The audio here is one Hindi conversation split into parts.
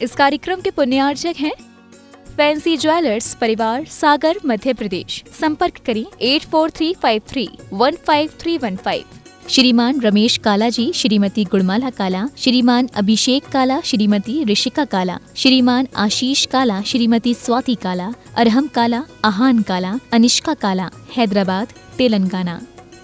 इस कार्यक्रम के पुण्यार्चक हैं फैंसी ज्वेलर्स परिवार, सागर, मध्य प्रदेश। संपर्क करें 8435315315। श्रीमान रमेश काला जी, श्रीमती गुणमाला काला, श्रीमान अभिषेक काला, श्रीमती ऋषिका काला, श्रीमान आशीष काला, श्रीमती स्वाति काला, अरहम काला, आहान काला, अनिष्का काला, हैदराबाद, तेलंगाना।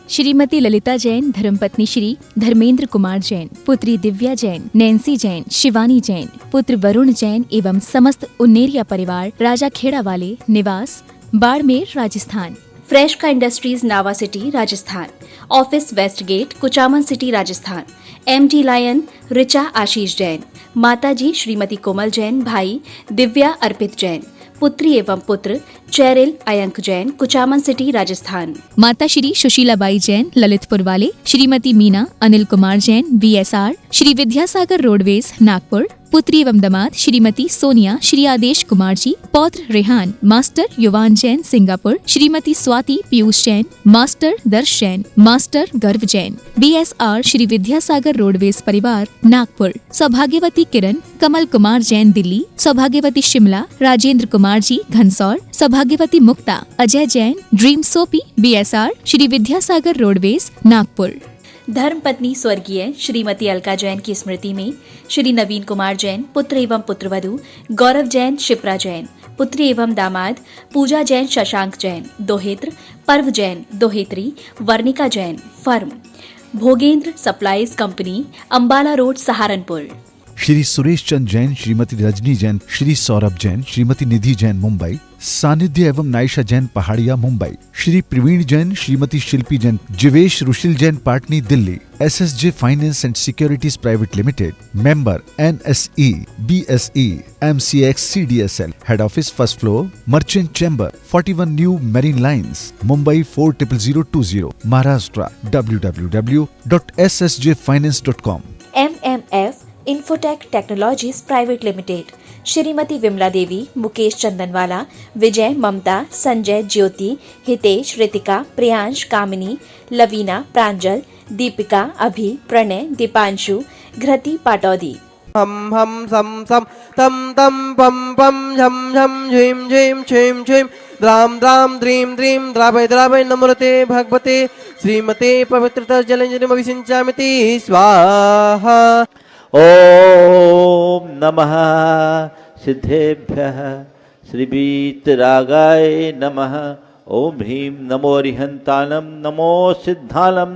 श्रीमती ललिता जैन, धर्मपत्नी श्री धर्मेंद्र कुमार जैन, पुत्री दिव्या जैन, नैन्सी जैन, शिवानी जैन, पुत्र वरुण जैन एवं समस्त उन्नेरिया परिवार, राजा खेड़ा वाले, निवास बाड़मेर, राजस्थान। फ्रेश का industries, Nawa city, Rajasthan. Office west gate, Kuchaman city, Rajasthan. MD lion, Richa Ashish Jain. माताजी श्रीमती कोमल जैन, भाई दिव्या अर्पित जैन, पुत्री एवं पुत्र चैरिल अयंक जैन, कुचामन सिटी, राजस्थान। माता श्री सुशीलाबाई जैन, ललितपुर वाले, श्रीमती मीना अनिल कुमार जैन, VSR, श्री विद्यासागर रोडवेज, नागपुर। पुत्री एवं दामाद श्रीमती सोनिया, श्री आदेश कुमार जी, पौत्र रेहान, मास्टर युवान जैन, सिंगापुर। श्रीमती स्वाति पीयूष जैन, मास्टर दर्श जैन, मास्टर गर्व जैन, BSR, श्री विद्यासागर रोडवेज परिवार, नागपुर। सौभाग्यवती किरण कमल कुमार जैन, दिल्ली। सौभाग्यवती शिमला राजेंद्र कुमार जी, घनसौर। सौभाग्यवती Mukta Ajay Jain, dream soapy, BSR, Shri Vidyasagar roadways, Nagpur. धर्मपत्नी स्वर्गीय श्रीमती अलका जैन की स्मृति में श्री नवीन कुमार जैन, पुत्र एवं पुत्रवधू गौरव जैन, शिप्रा जैन, पुत्री एवं दामाद पूजा जैन, शशांक जैन, दोहित्र पर्व जैन, दोहित्री Varnika Jain, firm Bhogendra supplies company, Ambala road, Saharanpur. Shri Suresh Chand Jain, Shrimati Rajni Jain, Shri Saurabh Jain, Shrimati Nidhi Jain, Mumbai. Sanidhya एवं Naysha Jain, Pahadia, Mumbai. Shri Praveen Jain, Shrimati Shilpi Jain, Jivesh Rushil Jain, Patni, Delhi. SSJ finance and securities private limited, member NSE, BSE, MCX, CDSL, head office first floor, merchant chamber, 41 new marine lines, Mumbai 400020, Maharashtra. www.ssjfinance.com। MMF infotech technologies private limited, Shrimati Vimla Devi, Mukesh Chandanwala, Vijay, Mamta, Sanjay, Jyoti, Hitesh, Ritika, Priyansh, Kamini, Lavina, Pranjal, Deepika, Abhi, Pranay, Deepanshu, घृति, Pataudi. हम सम सम तम तम पम पम झम झम झीम झीम छीम छीम द्राम द्राम द्रीम द्रीम द्रावय द्रावय नमोते भगवते श्रीमते पवित्रता जलंजनमभिषिञ्चामिति स्वाहा। ओम नमः सिद्धेभ्यः श्रीवीतरागाय नमः। ओम ह्रीं नमो अरिहंतानं, नमो सिद्धानं,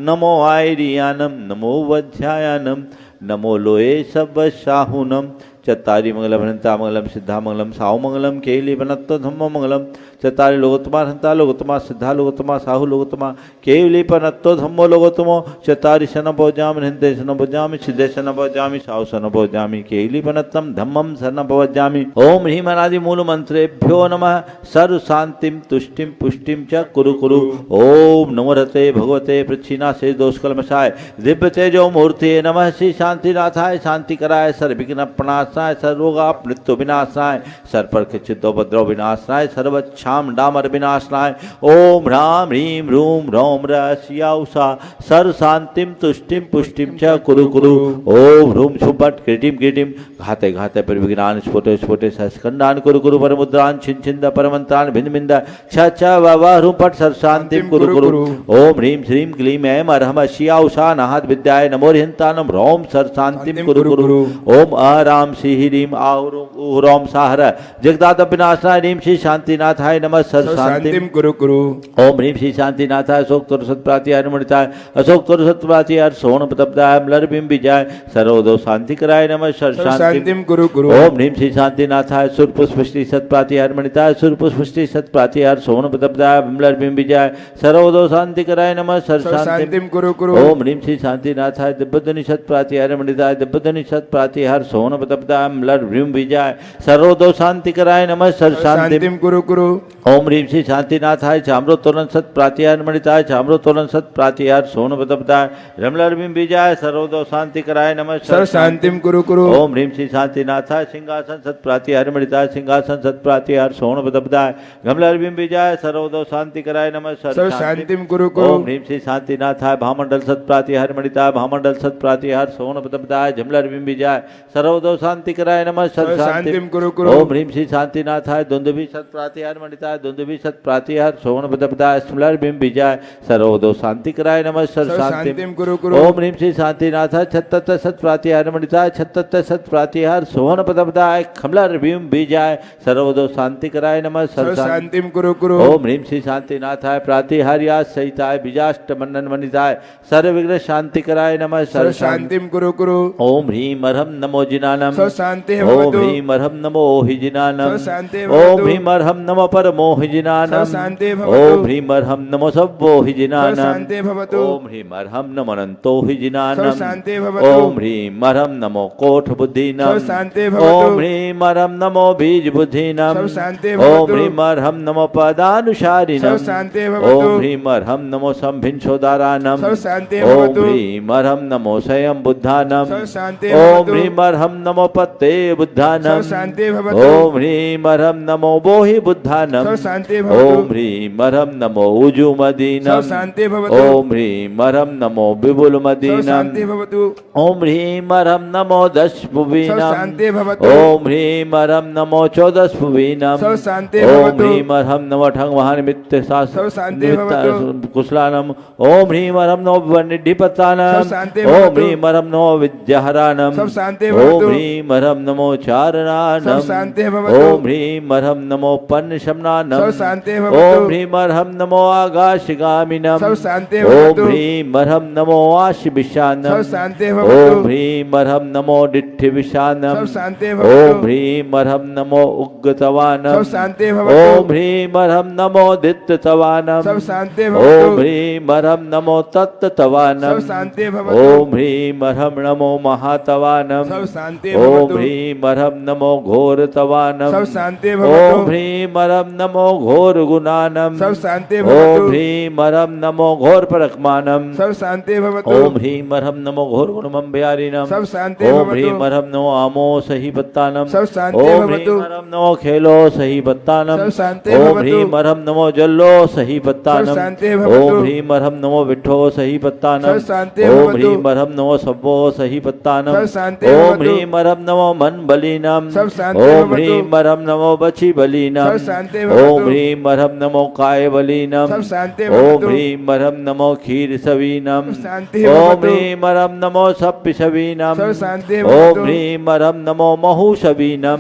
नमो आयरियानं, नमो वध्यायानं, नमो लोये सब्बशाहुनं। चत्तारि मंगलम मंगलम सिद्धा मंगलम साहु मंगलम केली बनत्तो धम्मो मंगलम। चत्तारि लोकोत्तमा हंता लोकोत्तमा सिद्धा लोकोत्तमा साहु लोकोत्तमा केवली पनत्तो धम्मो लोकोत्तमो। चत्तारि शरण भोजामि हृदय शरण भोजामि सिद्धे शरण भोजामि साहु शरण भोजामि केवली पनत्तम धम्मम शरण भोजामि। ओम ह्रीं अनादि मूल मंत्रेभ्यो नमः। सर्व शांतिम तुष्टिम पुष्टिम च कुरु कुरु। ओम नमो रते भगवते प्रच्छिन्ना से दोषकलमशाय दिव्य तेजो मूर्ति नमः। श्री शांतिनाथाय शांति कराय सर्वविघ्न प्रणाशाय सर्वरोगा मृत्यु विनाशाय सर्पचिद्दोपद्रव विनाशाय सर्वच्छाम डामर विनाशाय। ओम ह्रां ह्रीं रूं रौं रस्याउषा सर्व शांतिम तुष्टिम पुष्टिम च कुरु कुरु। ओम ह्रूं शुभट क्रीटिम क्रीटिम घाते घाते परिविघ्नान् स्फोटे स्फोटे सहस्कंडान् कुरु कुरु परमुद्रान् छिन्द परमंत्रान् भिन्न भिन्न छ च व ह्रूं पट सर्व शांतिम कुरु कुरु। ओम ह्रीं श्रीं क्लीं ऐं अरहम अस्याउषा नाहत विद्याय नमो ह्रींतानं ह्रौं सर्व शांतिम कुरु कुरु। ओम अराम श्री ह्रीं आहुरोम साहर जगदात विनाशाय ह्रीं श्री शांतिनाथाय नमः सर्व शांतिम कुरु कुरु। ओम ह्रीं श्री शांतिनाथाय अशोक तोर सत्प्रातिहार अनुमणिताय अशोक तोर सत्प्रातिहार सोन प्रतपदाय मलरबिंब विजय सर्वदो शांति कराय नमः सर्व शांतिम कुरु कुरु। ओम ह्रीं श्री शांतिनाथाय सुरपुष्पष्टि सत्प्रातिहार अनुमणिताय सुरपुष्पष्टि सत्प्रातिहार सोन प्रतपदाय मलरबिंब विजय सर्वदो शांति कराय नमः सर्व शांतिम कुरु कुरु। ओम ह्रीं श्री शांतिनाथाय दिव्यध्वनि सत्प्रातिहार अनुमणिताय दिव्यध्वनि सत्प्रातिहार सोन प्रतपदाय मलरबिंब विजय सर्वदो शांति कराय नमः सर्व शांतिम कुरु कुरु। ओम ह्रीं श्री शांतिनाथाय चाम्रोत्तोलन सत प्रातिहार मणिताय चाम्रोत्तोलन सत प्रातिहार सोनपदपदाय रमलरबिम बीजाय सर्वदो शांति कराय नमः सर्व शांतिम कुरु कुरु। ओम ह्रीं श्री शांतिनाथाय सिंहासन सत प्रातिहार मणिताय सिंहासन सत प्रातिहार सोनपदपदाय रमलरबिम बीजाय सर्वदो शांति कराय नमः सर्व शांतिम कुरु कुरु। ओम ह्रीं श्री शांतिनाथाय भामंडल सत प्रातिहार मणिताय भामंडल सत प्रातिहार सोनपदपदाय जमलरबिम बीजाय सर्वदो शांति कराय नमः सर्व शांतिम कुरु कुरु। ओम ह्रीं श्री शांतिनाथाय दुंदुभि सत प्रातिहार मणिताय दुंदुभि सत प्रातिहार सोनपदपदाय स्मलरबिम बीजाय सर्वदो शांति कराय नमः सर्व शांतिम कुरु कुरु। ओम ह्रीं श्री शांतिनाथाय छत्तत सत प्रातिहार मणिताय छत्तत सत प्रातिहार सोनपदपदाय खमलरबिम बीजाय सर्वदो शांति कराय नमः सर्व शांतिम कुरु कुरु। ओम ह्रीं श्री शांतिनाथाय प्रातिहार्या सहिताय बीजाष्ट मन्नन मणिताय सर्वविघ्न शांति कराय नमः सर्व शांतिम कुरु कुरु। ओम ह्रीं अर्हं नमो जिनानम सर्व शांति ओम भवतु। ह्रीं अर्हं नमो हिजिनानम सर्व शांति ओम भवतु। ह्रीं अर्हं नमो परमो हिजिनानम सर्व शांति भवतु। ओम ह्रीं अर्हं नमो सब्बो सर्व हिजिनानम शांति भवतु। ओम ह्रीं अर्हं नमो अनंतो हिजिनानम सर्व शांति भवतु। ओम ह्रीं अर्हं नमो कोठ बुद्धिनम सर्व शांति भवतु। ओम ह्रीं अर्हं नमो बीज बुद्धिनम सर्व शांति ओम भवतु। ह्रीं अर्हं नमो पदानुसारिणम सर्व शांति भवतु। ओम ह्रीं अर्हं नमो संभिन्सोदारानम सर्व शांति ओम भवतु। ह्रीं अर्हं नमो स्वयं बुद्धानम सर्व शांति ओम भवतु। ह्रीं अर्हं नमो पत्ते बुद्धानम सर्व शांति भवतु। ओम ह्रीं अर्हं नमो बोहि बुद्धानम सर्व शांति भवतु। ओम ह्रीं अर्हं नमो उजुमदीनम सर्व शांति भवतु। ओम ह्रीं अर्हं नमो सर्व विपुलमदीनम शांति भवतु। ओम ह्रीं अर्हं नमो सर्व दशभुवीनम शांति भवतु। ओम ह्रीं अर्हं नमो चौदशभुवीनम सर्व शांति ओम भवतु। ह्रीं अर्हं नमो ठंगवाहनिमित्त सर्व शांति भवतु। कुशलानम ओम ह्रीं अर्हं नमो वनिडिपतानम सर्व शांति ओम भवतु। ह्रीं अर्हं नमो विद्याहरानम सर्व शांति ओम भवतु। ह्रीं अर्हं नमो चारणानम सर्व शांति भवतु। ओम ह्रीं अर्हं नमो पन्नशमनानम सर्व शांति भवतु। ओम ह्रीं अर्हं नमो आकाशगामिनम सर्व शांति ओम भवतु। ह्रीं अर्हं नमो आशिविशानम सर्व शांति ओम भवतु। ह्रीं अर्हं नमो डिट्ठिविशानम सर्व शांति ओम भवतु। ह्रीं अर्हं नमो उग्गतवानम सर्व शांति भवतु। ओम ह्रीं अर्हं नमो दित्ततवानम सर्व शांति ओम भवतु। ह्रीं अर्हं नमो तत्ततवानम सर्व शांति भवतु। ओम ह्रीं अर्हं नमो महातवानम सर्व शांति ओम भवतु। ह्रीं अर्हं नमो घोरतवानम सर्व शांति ओम भवतु। ह्रीं अर्हं नमो घोरगुणानम सर्व शांति ओम भवतु। ह्रीं अर्हं नमो घोरपरक्मानम सर्व शांति भवतु। ओम ह्रीं अर्हं नमो घोरगुणमम्भयारिणम सर्व शांति ओम भवतु। ह्रीं अर्हं नमो आमो सही पत्तानम सर्व शांति ओम भवतु। ह्रीं अर्हं नमो खेलो सही पत्तानम सर्व शांति ओम भवतु। ह्रीं अर्हं नमो जल्लो सही पत्तानम सर्व शांति भवतु। ओम ह्रीं अर्हं नमो विठ्ठो सही पत्तानम सर्व शांति ओम भवतु। ह्रीं अर्हं नमो सब्बो सही पत्तानम सर्व शांति ओम भवतु। ह्रीं अर्हं नमो मन बलिनम सर्व शांति ओम भवतु। ह्रीं अर्हं नमो बचि बलिनम सर्व शांति भवतु। ओम ह्रीं अर्हं नमो काय बलिनम सर्व शांति ओम भवतु। ह्रीं अर्हं नमो क्षीर सवीनम सर्व शांति ओम भवतु। ह्रीं अर्हं नमो सप्पि सवीनम सर्व शांति ओम भवतु। ह्रीं अर्हं नमो महु सवीनम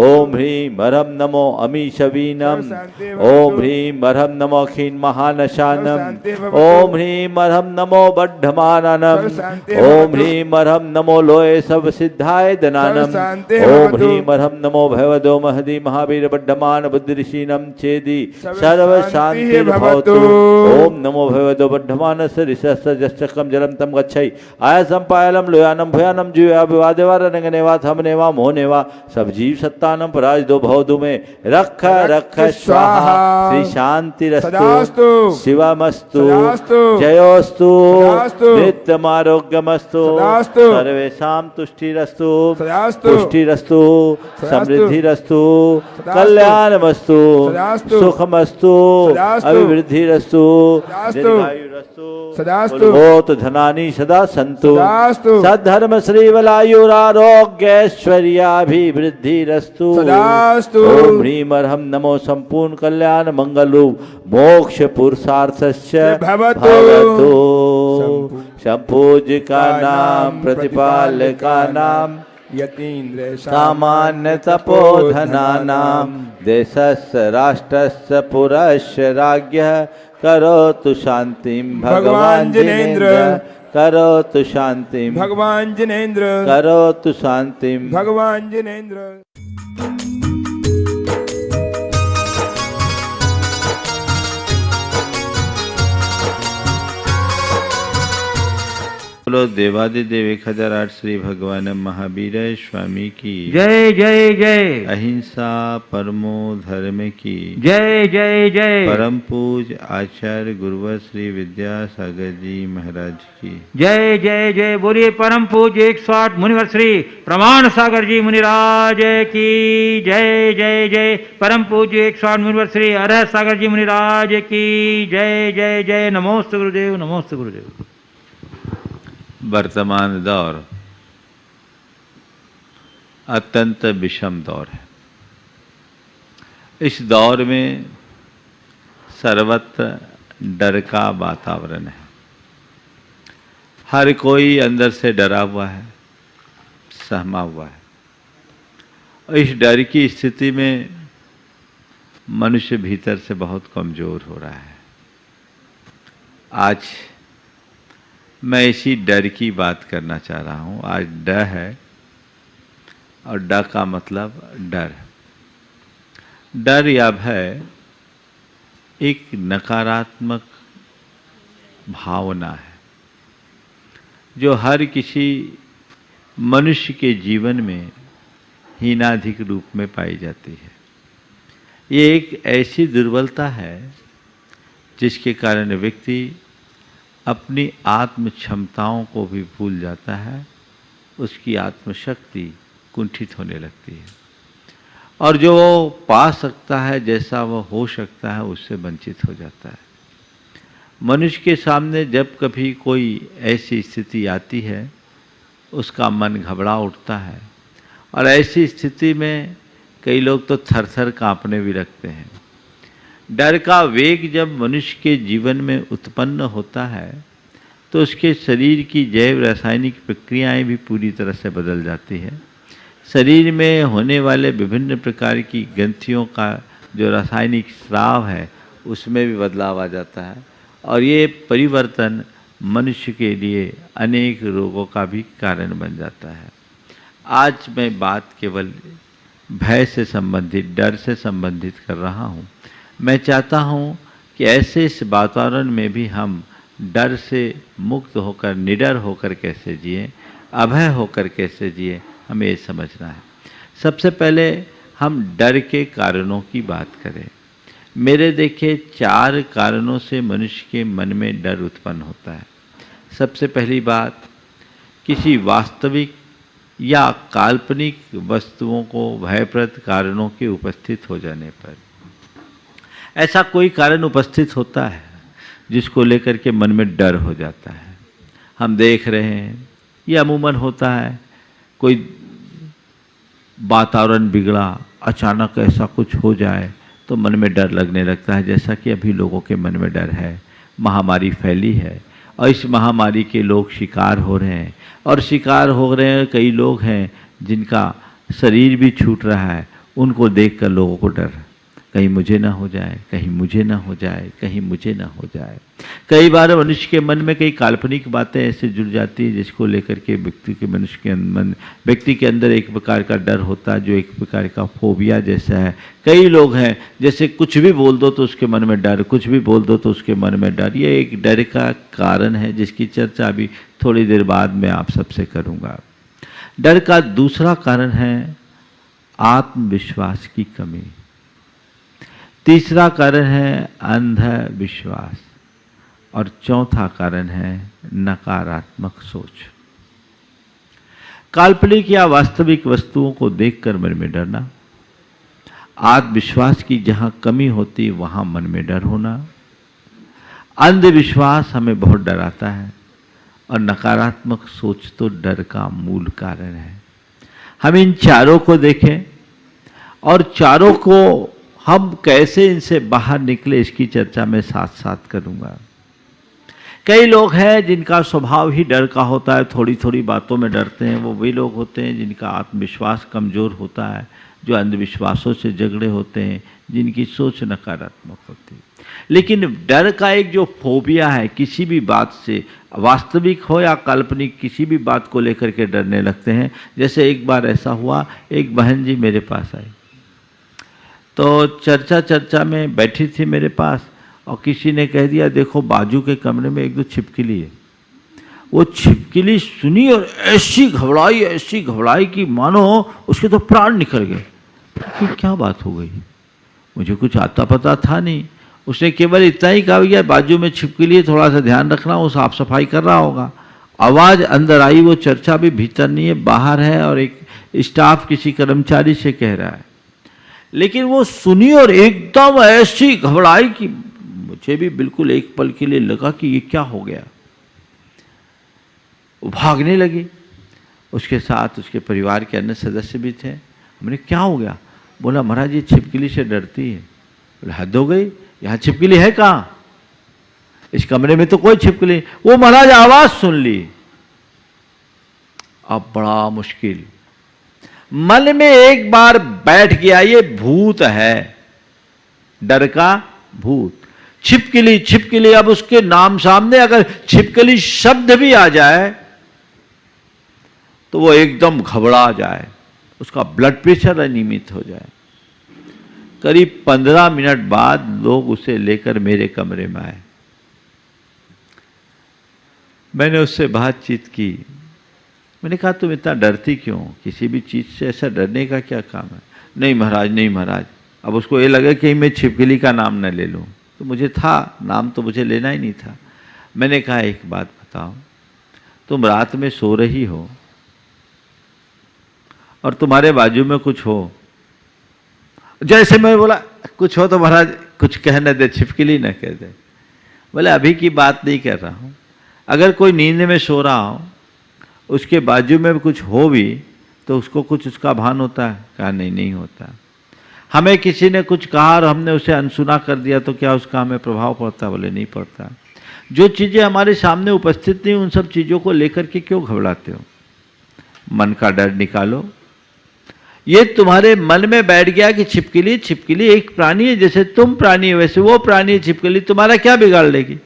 ओम ह्रीं अर्हं नमो अमी सवीनम सर्व शांति भवतु। ओम ह्रीं अर्हं नमो खीन महानशानम सर्व शांति भवतु। ओम ह्रीं अर्हं नमो बड्ढमाननम सर्व शांति ओम भवतु। ह्रीं अर्हं नमो लोये सब सिद्धाय दनानम सर्व शांति ओम भवतु। ह्रीं अर्हं नमो भयवदो महदी महावीर बड्ढमान बुद्धिऋषीणम चेदि सर्व सर्व शांतिः शांति भवतु। ओम नमो भगवतो बड्ढमानस्य ऋषस्य जश्चक्रम जलम तम गच्छै आयसं पायलम लोयानम भयानम जीवा विवादेवा रनगनेवा थमनेवा मोहनेवा सब जीव सत्तानम पराजितो भवतु में रख रख स्वाहा श्री शांतिरस्तु सदास्तु। शिवमस्तु सदास्तु। जयोस्तु सदास्तु। नित्यमारोग्यमस्तु सदास्तु। सर्वेषां तुष्टिरस्तु सदास्तु। पुष्टिरस्तु सदास्तु। समृद्धिरस्तु सदास्तु। कल्याणमस्तु सदास्तु। सुखमस्तु सदास्तु। अभिवृद्धिरस्तु सदास्तु। दीर्घायुरस्तु सदास्तु। भूत धनानि सदा सन्तु सदास्तु। सद्धर्म श्रीवलायुरारोग्यैश्वर्याभिवृद्धिरस्तु सदास्तु। ओम ह्रीं अर्हं नमो संपूर्ण कल्याण मंगल रूप मोक्ष पुरुषार्थस्य भवतु। भवतु संपूज्य का नाम प्रतिपाल का नाम यतीन्द्र सामान्य तपोधनानां देशस्य राष्ट्रस्य पुरस्य राज्ञः करोतु शान्तिं भगवान् जिनेन्द्र करोतु शान्तिं भगवान जिनेन्द्र करोतु शान्तिं भगवान जिनेन्द्र। बोलो देवादिदेव 1008 श्री भगवान महावीर स्वामी की जय जय जय। अहिंसा परमो धर्म की जय जय जय। परम पूज आचार्य गुरुवर श्री विद्यासागर जी महाराज की जय जय जय। बोलिए परम पूज्य 108 मुनिवर श्री प्रमाण सागर जी मुनिराज की जय जय जय। परम पूज्य 108 मुनिवर श्री अरह सागर जी मुनिराज की जय जय जय। नमोस्तु गुरुदेव, नमोस्तु गुरुदेव। वर्तमान दौर अत्यंत विषम दौर है। इस दौर में सर्वत्र डर का वातावरण है। हर कोई अंदर से डरा हुआ है, सहमा हुआ है। और इस डर की स्थिति में मनुष्य भीतर से बहुत कमजोर हो रहा है। आज मैं इसी डर की बात करना चाह रहा हूँ। आज डर है और डर का मतलब डर। डर या भय एक नकारात्मक भावना है जो हर किसी मनुष्य के जीवन में हीनाधिक रूप में पाई जाती है। ये एक ऐसी दुर्बलता है जिसके कारण व्यक्ति अपनी आत्म क्षमताओं को भी भूल जाता है, उसकी आत्मशक्ति कुंठित होने लगती है और जो वो पा सकता है, जैसा वह हो सकता है, उससे वंचित हो जाता है। मनुष्य के सामने जब कभी कोई ऐसी स्थिति आती है, उसका मन घबरा उठता है और ऐसी स्थिति में कई लोग तो थर थर काँपने भी लगते हैं। डर का वेग जब मनुष्य के जीवन में उत्पन्न होता है तो उसके शरीर की जैव रासायनिक प्रक्रियाएं भी पूरी तरह से बदल जाती है। शरीर में होने वाले विभिन्न प्रकार की ग्रंथियों का जो रासायनिक स्राव है उसमें भी बदलाव आ जाता है और ये परिवर्तन मनुष्य के लिए अनेक रोगों का भी कारण बन जाता है। आज मैं बात केवल भय से संबंधित, डर से संबंधित कर रहा हूँ। मैं चाहता हूँ कि ऐसे इस वातावरण में भी हम डर से मुक्त होकर, निडर होकर कैसे जिए, अभय होकर कैसे जिए, हमें ये समझना है। सबसे पहले हम डर के कारणों की बात करें। मेरे देखिए 4 कारणों से मनुष्य के मन में डर उत्पन्न होता है। सबसे पहली बात, किसी वास्तविक या काल्पनिक वस्तुओं को भयप्रद कारणों के उपस्थित हो जाने पर। ऐसा कोई कारण उपस्थित होता है जिसको लेकर के मन में डर हो जाता है। हम देख रहे हैं, ये अमूमन होता है, कोई वातावरण बिगड़ा, अचानक ऐसा कुछ हो जाए तो मन में डर लगने लगता है। जैसा कि अभी लोगों के मन में डर है, महामारी फैली है और इस महामारी के लोग शिकार हो रहे हैं और शिकार हो रहे हैं। कई लोग हैं जिनका शरीर भी छूट रहा है, उनको देखकर लोगों को डर, कहीं मुझे ना हो जाए, कहीं मुझे ना हो जाए, कहीं मुझे ना हो जाए। कई बार मनुष्य के मन में कई काल्पनिक बातें ऐसे जुड़ जाती है जिसको लेकर के व्यक्ति के अंदर एक प्रकार का डर होता है, जो एक प्रकार का फोबिया जैसा है। कई लोग हैं जैसे कुछ भी बोल दो तो उसके मन में डर, कुछ भी बोल दो तो उसके मन में डर। ये एक डर का कारण है जिसकी चर्चा अभी थोड़ी देर बाद मैं आप सबसे करूँगा। डर का दूसरा कारण है आत्मविश्वास की कमी। तीसरा कारण है अंधविश्वास और चौथा कारण है नकारात्मक सोच। काल्पनिक या वास्तविक वस्तुओं को देखकर मन में डरना, आत्मविश्वास की जहां कमी होती वहां मन में डर होना, अंधविश्वास हमें बहुत डराता है और नकारात्मक सोच तो डर का मूल कारण है। हम इन चारों को देखें और चारों को हम कैसे इनसे बाहर निकले, इसकी चर्चा मैं साथ साथ करूंगा। कई लोग हैं जिनका स्वभाव ही डर का होता है, थोड़ी थोड़ी बातों में डरते हैं। वो वे लोग होते हैं जिनका आत्मविश्वास कमज़ोर होता है, जो अंधविश्वासों से झगड़े होते हैं, जिनकी सोच नकारात्मक होती है। लेकिन डर का एक जो फोबिया है, किसी भी बात से, वास्तविक हो या काल्पनिक, किसी भी बात को लेकर के डरने लगते हैं। जैसे एक बार ऐसा हुआ, एक बहन जी मेरे पास आई तो चर्चा में बैठी थी मेरे पास और किसी ने कह दिया देखो बाजू के कमरे में एक दो छिपकली है। वो छिपकली सुनी और ऐसी घबराई कि मानो उसके तो प्राण निकल गए। कि क्या बात हो गई, मुझे कुछ आता पता था नहीं। उसने केवल इतना ही कहा, भैया बाजू में छिपकली है, थोड़ा सा ध्यान रखना, वो साफ सफाई कर रहा होगा। आवाज अंदर आई, वो चर्चा भी भीतर नहीं है, बाहर है, और एक स्टाफ किसी कर्मचारी से कह रहा है। लेकिन वो सुनी और एकदम ऐसी घबराई कि मुझे भी बिल्कुल एक पल के लिए लगा कि ये क्या हो गया। वो भागने लगी, उसके साथ उसके परिवार के अन्य सदस्य भी थे। हमने क्या हो गया? बोला महाराज ये छिपकली से डरती है। बोला हद हो गई, यहाँ छिपकली है कहाँ? इस कमरे में तो कोई छिपकली। वो महाराज आवाज सुन ली। अब बड़ा मुश्किल, मन में एक बार बैठ गया ये भूत है, डर का भूत। छिपकली छिपकली, अब उसके नाम सामने अगर छिपकली शब्द भी आ जाए तो वो एकदम घबरा जाए, उसका ब्लड प्रेशर अनियमित हो जाए। करीब 15 मिनट बाद लोग उसे लेकर मेरे कमरे में आए। मैंने उससे बातचीत की। मैंने कहा तुम इतना डरती क्यों, किसी भी चीज से ऐसा डरने का क्या काम है? नहीं महाराज, नहीं महाराज। अब उसको ये लगा कि मैं छिपकली का नाम न ले लूं, तो मुझे था नाम, तो मुझे लेना ही नहीं था। मैंने कहा एक बात बताओ, तुम रात में सो रही हो और तुम्हारे बाजू में कुछ हो, जैसे मैं बोला कुछ हो तो महाराज कुछ कहने दे, छिपकली न कह दे। बोले अभी की बात नहीं कर रहा हूं, अगर कोई नींद में सो रहा हो, उसके बाजू में कुछ हो भी, तो उसको कुछ उसका भान होता है? कहा नहीं, नहीं होता। हमें किसी ने कुछ कहा और हमने उसे अनसुना कर दिया तो क्या उसका हमें प्रभाव पड़ता? बोले नहीं पड़ता। जो चीजें हमारे सामने उपस्थित नहीं, उन सब चीजों को लेकर के क्यों घबराते हो? मन का डर निकालो। ये तुम्हारे मन में बैठ गया कि छिपकली छिपकली एक प्राणी है, जैसे तुम प्राणी है वैसे वो प्राणी है छिपकली, तुम्हारा क्या बिगाड़ लेगी?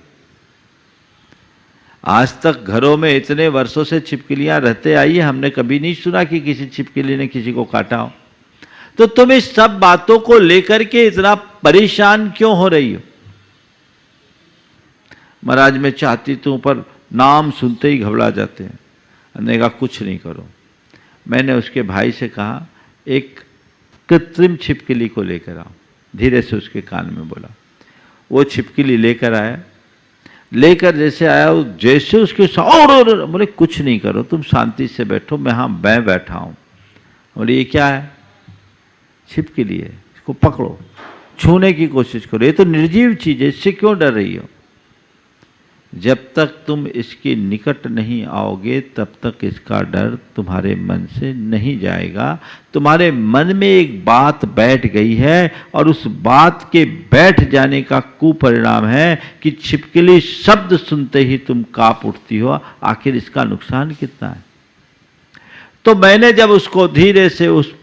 आज तक घरों में इतने वर्षों से छिपकलियां रहते आई है, हमने कभी नहीं सुना कि किसी छिपकली ने किसी को काटा हो। तो तुम इस सब बातों को लेकर के इतना परेशान क्यों हो रही हो? महाराज मैं चाहती तुम पर नाम सुनते ही घबरा जाते हैं। हमने कहा कुछ नहीं करो। मैंने उसके भाई से कहा एक कृत्रिम छिपकली को लेकर आओ। धीरे से उसके कान में बोला। वो छिपकली लेकर आया। लेकर जैसे आया, जैसे उसके साथ बोले कुछ नहीं करो, तुम शांति से बैठो, मैं बैठा हूं। बोले ये क्या है? छिपकली है, इसको पकड़ो, छूने की कोशिश करो, ये तो निर्जीव चीज है, इससे क्यों डर रही हो? जब तक तुम इसके निकट नहीं आओगे तब तक इसका डर तुम्हारे मन से नहीं जाएगा। तुम्हारे मन में एक बात बैठ गई है और उस बात के बैठ जाने का कुपरिणाम है कि छिपकली शब्द सुनते ही तुम कांप उठती हो। आखिर इसका नुकसान कितना है? तो मैंने जब उसको धीरे से उस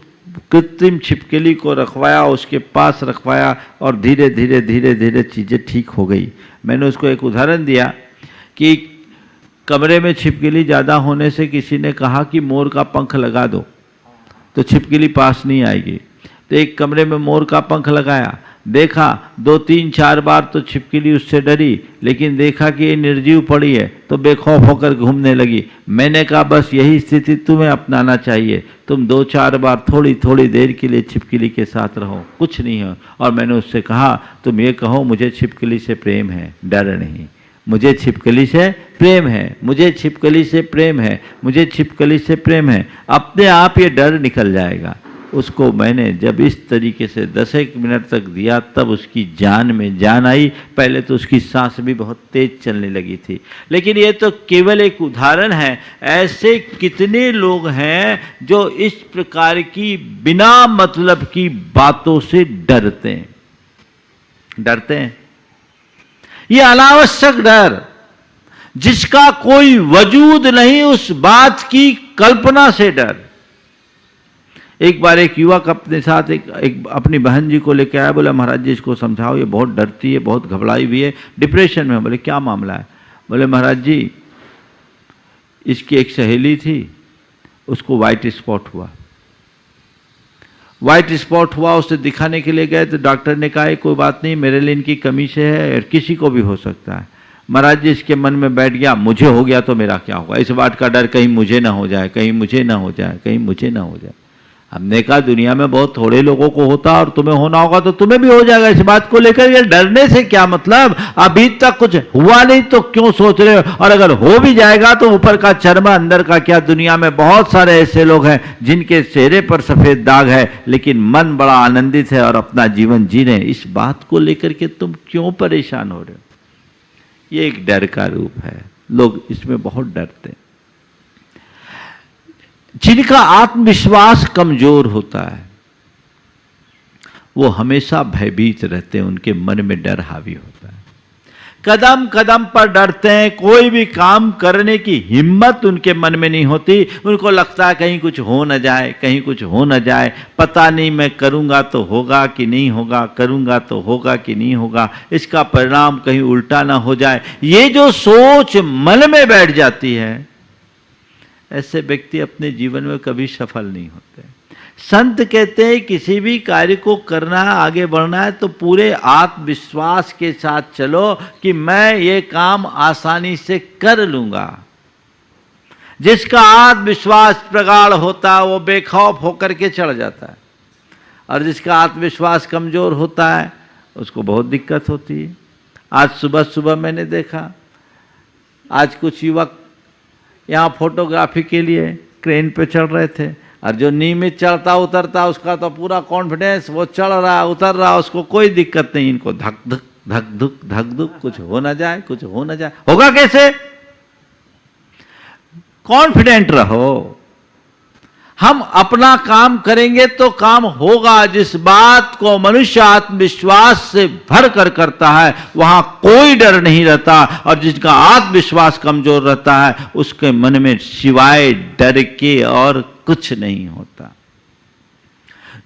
कृत्रिम छिपकली को रखवाया, उसके पास रखवाया और धीरे धीरे धीरे धीरे चीजें ठीक हो गई। मैंने उसको एक उदाहरण दिया कि कमरे में छिपकली ज़्यादा होने से किसी ने कहा कि मोर का पंख लगा दो तो छिपकली पास नहीं आएगी। तो एक कमरे में मोर का पंख लगाया, देखा 2 3 4 बार तो छिपकली उससे डरी, लेकिन देखा कि ये निर्जीव पड़ी है तो बेखौफ होकर घूमने लगी। मैंने कहा बस यही स्थिति तुम्हें अपनाना चाहिए, तुम 2 4 बार थोड़ी थोड़ी देर के लिए छिपकली के साथ रहो, कुछ नहीं हो। और मैंने उससे कहा तुम ये कहो मुझे छिपकली से प्रेम है, डर नहीं, मुझे छिपकली से प्रेम है, मुझे छिपकली से प्रेम है, मुझे छिपकली से प्रेम है। अपने आप ये डर निकल जाएगा। उसको मैंने जब इस तरीके से 10 मिनट तक दिया तब उसकी जान में जान आई। पहले तो उसकी सांस भी बहुत तेज चलने लगी थी। लेकिन ये तो केवल एक उदाहरण है। ऐसे कितने लोग हैं जो इस प्रकार की बिना मतलब की बातों से डरते हैं। ये अनावश्यक डर जिसका कोई वजूद नहीं, उस बात की कल्पना से डर। एक बार एक युवक अपने साथ एक अपनी बहन जी को लेकर आया। बोला महाराज जी इसको समझाओ, ये बहुत डरती है, बहुत घबराई हुई है, डिप्रेशन में। बोले क्या मामला है? बोले महाराज जी इसकी एक सहेली थी, उसको वाइट स्पॉट हुआ। उसे दिखाने के लिए गए तो डॉक्टर ने कहा कोई बात नहीं, मेरे लिए इनकी कमी से है और किसी को भी हो सकता है। महाराज जी इसके मन में बैठ गया मुझे हो गया तो मेरा क्या होगा, इस बात का डर कहीं मुझे ना हो जाए, कहीं मुझे ना हो जाए, कहीं मुझे ना हो जाए। हमने कहा दुनिया में बहुत थोड़े लोगों को होता और तुम्हें होना होगा तो तुम्हें भी हो जाएगा, इस बात को लेकर ये डरने से क्या मतलब, अभी तक कुछ हुआ नहीं तो क्यों सोच रहे हो, और अगर हो भी जाएगा तो ऊपर का चर्म अंदर का क्या। दुनिया में बहुत सारे ऐसे लोग हैं जिनके चेहरे पर सफेद दाग है लेकिन मन बड़ा आनंदित है और अपना जीवन जी रहे हैं, इस बात को लेकर के तुम क्यों परेशान हो रहे हो। ये एक डर का रूप है, लोग इसमें बहुत डरते हैं। जिनका आत्मविश्वास कमजोर होता है वो हमेशा भयभीत रहते हैं, उनके मन में डर हावी होता है, कदम कदम पर डरते हैं, कोई भी काम करने की हिम्मत उनके मन में नहीं होती। उनको लगता है कहीं कुछ हो न जाए, कहीं कुछ हो न जाए, पता नहीं मैं करूंगा तो होगा कि नहीं होगा, करूंगा तो होगा कि नहीं होगा, इसका परिणाम कहीं उल्टा ना हो जाए। ये जो सोच मन में बैठ जाती है, ऐसे व्यक्ति अपने जीवन में कभी सफल नहीं होते। संत कहते हैं किसी भी कार्य को करना है, आगे बढ़ना है तो पूरे आत्मविश्वास के साथ चलो कि मैं ये काम आसानी से कर लूंगा। जिसका आत्मविश्वास प्रगाढ़ होता है वो बेखौफ होकर के चढ़ जाता है, और जिसका आत्मविश्वास कमजोर होता है उसको बहुत दिक्कत होती है। आज सुबह सुबह मैंने देखा, आज कुछ युवक यहाँ फोटोग्राफी के लिए क्रेन पे चढ़ रहे थे, और जो नियमित चढ़ता उतरता उसका तो पूरा कॉन्फिडेंस, वो चढ़ रहा उतर रहा, उसको कोई दिक्कत नहीं। इनको धक धक धक धुक धक धुक, कुछ हो ना जाए, कुछ हो ना जाए। होगा कैसे? कॉन्फिडेंट रहो, हम अपना काम करेंगे तो काम होगा। जिस बात को मनुष्य आत्मविश्वास से भर कर करता है वहां कोई डर नहीं रहता, और जिसका आत्मविश्वास कमजोर रहता है उसके मन में सिवाय डर के और कुछ नहीं होता।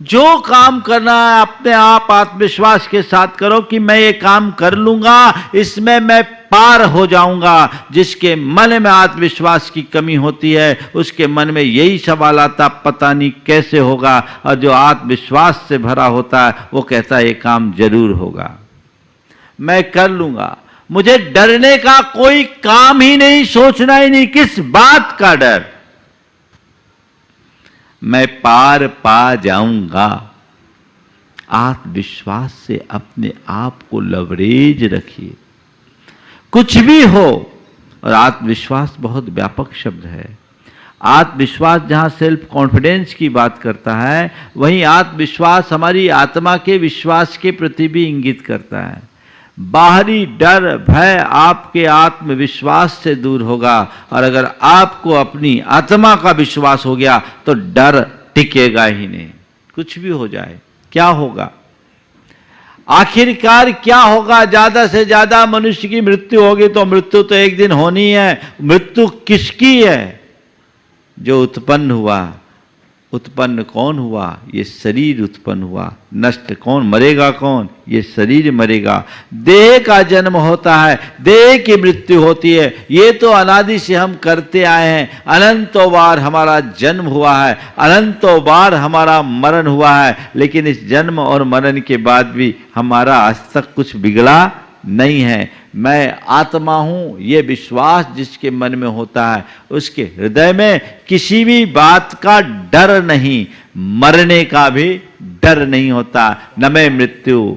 जो काम करना है अपने आप आत्मविश्वास के साथ करो कि मैं ये काम कर लूंगा, इसमें मैं पार हो जाऊंगा। जिसके मन में आत्मविश्वास की कमी होती है उसके मन में यही सवाल आता पता नहीं कैसे होगा, और जो आत्मविश्वास से भरा होता है वो कहता है ये काम जरूर होगा, मैं कर लूंगा। मुझे डरने का कोई काम ही नहीं, सोचना ही नहीं, किस बात का डर, मैं पार पा जाऊंगा। आत्मविश्वास से अपने आप को लवरेज रखिए, कुछ भी हो। और आत्मविश्वास बहुत व्यापक शब्द है। आत्मविश्वास जहां सेल्फ कॉन्फिडेंस की बात करता है, वहीं आत्मविश्वास हमारी आत्मा के विश्वास के प्रति भी इंगित करता है। बाहरी डर भय आपके आत्मविश्वास से दूर होगा, और अगर आपको अपनी आत्मा का विश्वास हो गया तो डर टिकेगा ही नहीं। कुछ भी हो जाए क्या होगा, आखिरकार क्या होगा, ज्यादा से ज्यादा मनुष्य की मृत्यु होगी तो मृत्यु तो एक दिन होनी है। मृत्यु किसकी है? जो उत्पन्न हुआ। उत्पन्न कौन हुआ? ये शरीर उत्पन्न हुआ। नष्ट कौन? मरेगा कौन? ये शरीर मरेगा। देह का जन्म होता है, देह की मृत्यु होती है। ये तो अनादि से हम करते आए हैं। अनंतों बार हमारा जन्म हुआ है, अनंतों बार हमारा मरण हुआ है, लेकिन इस जन्म और मरण के बाद भी हमारा आज तक कुछ बिगड़ा नहीं है। मैं आत्मा हूं, ये विश्वास जिसके मन में होता है उसके हृदय में किसी भी बात का डर नहीं, मरने का भी डर नहीं होता। न मैं मृत्यु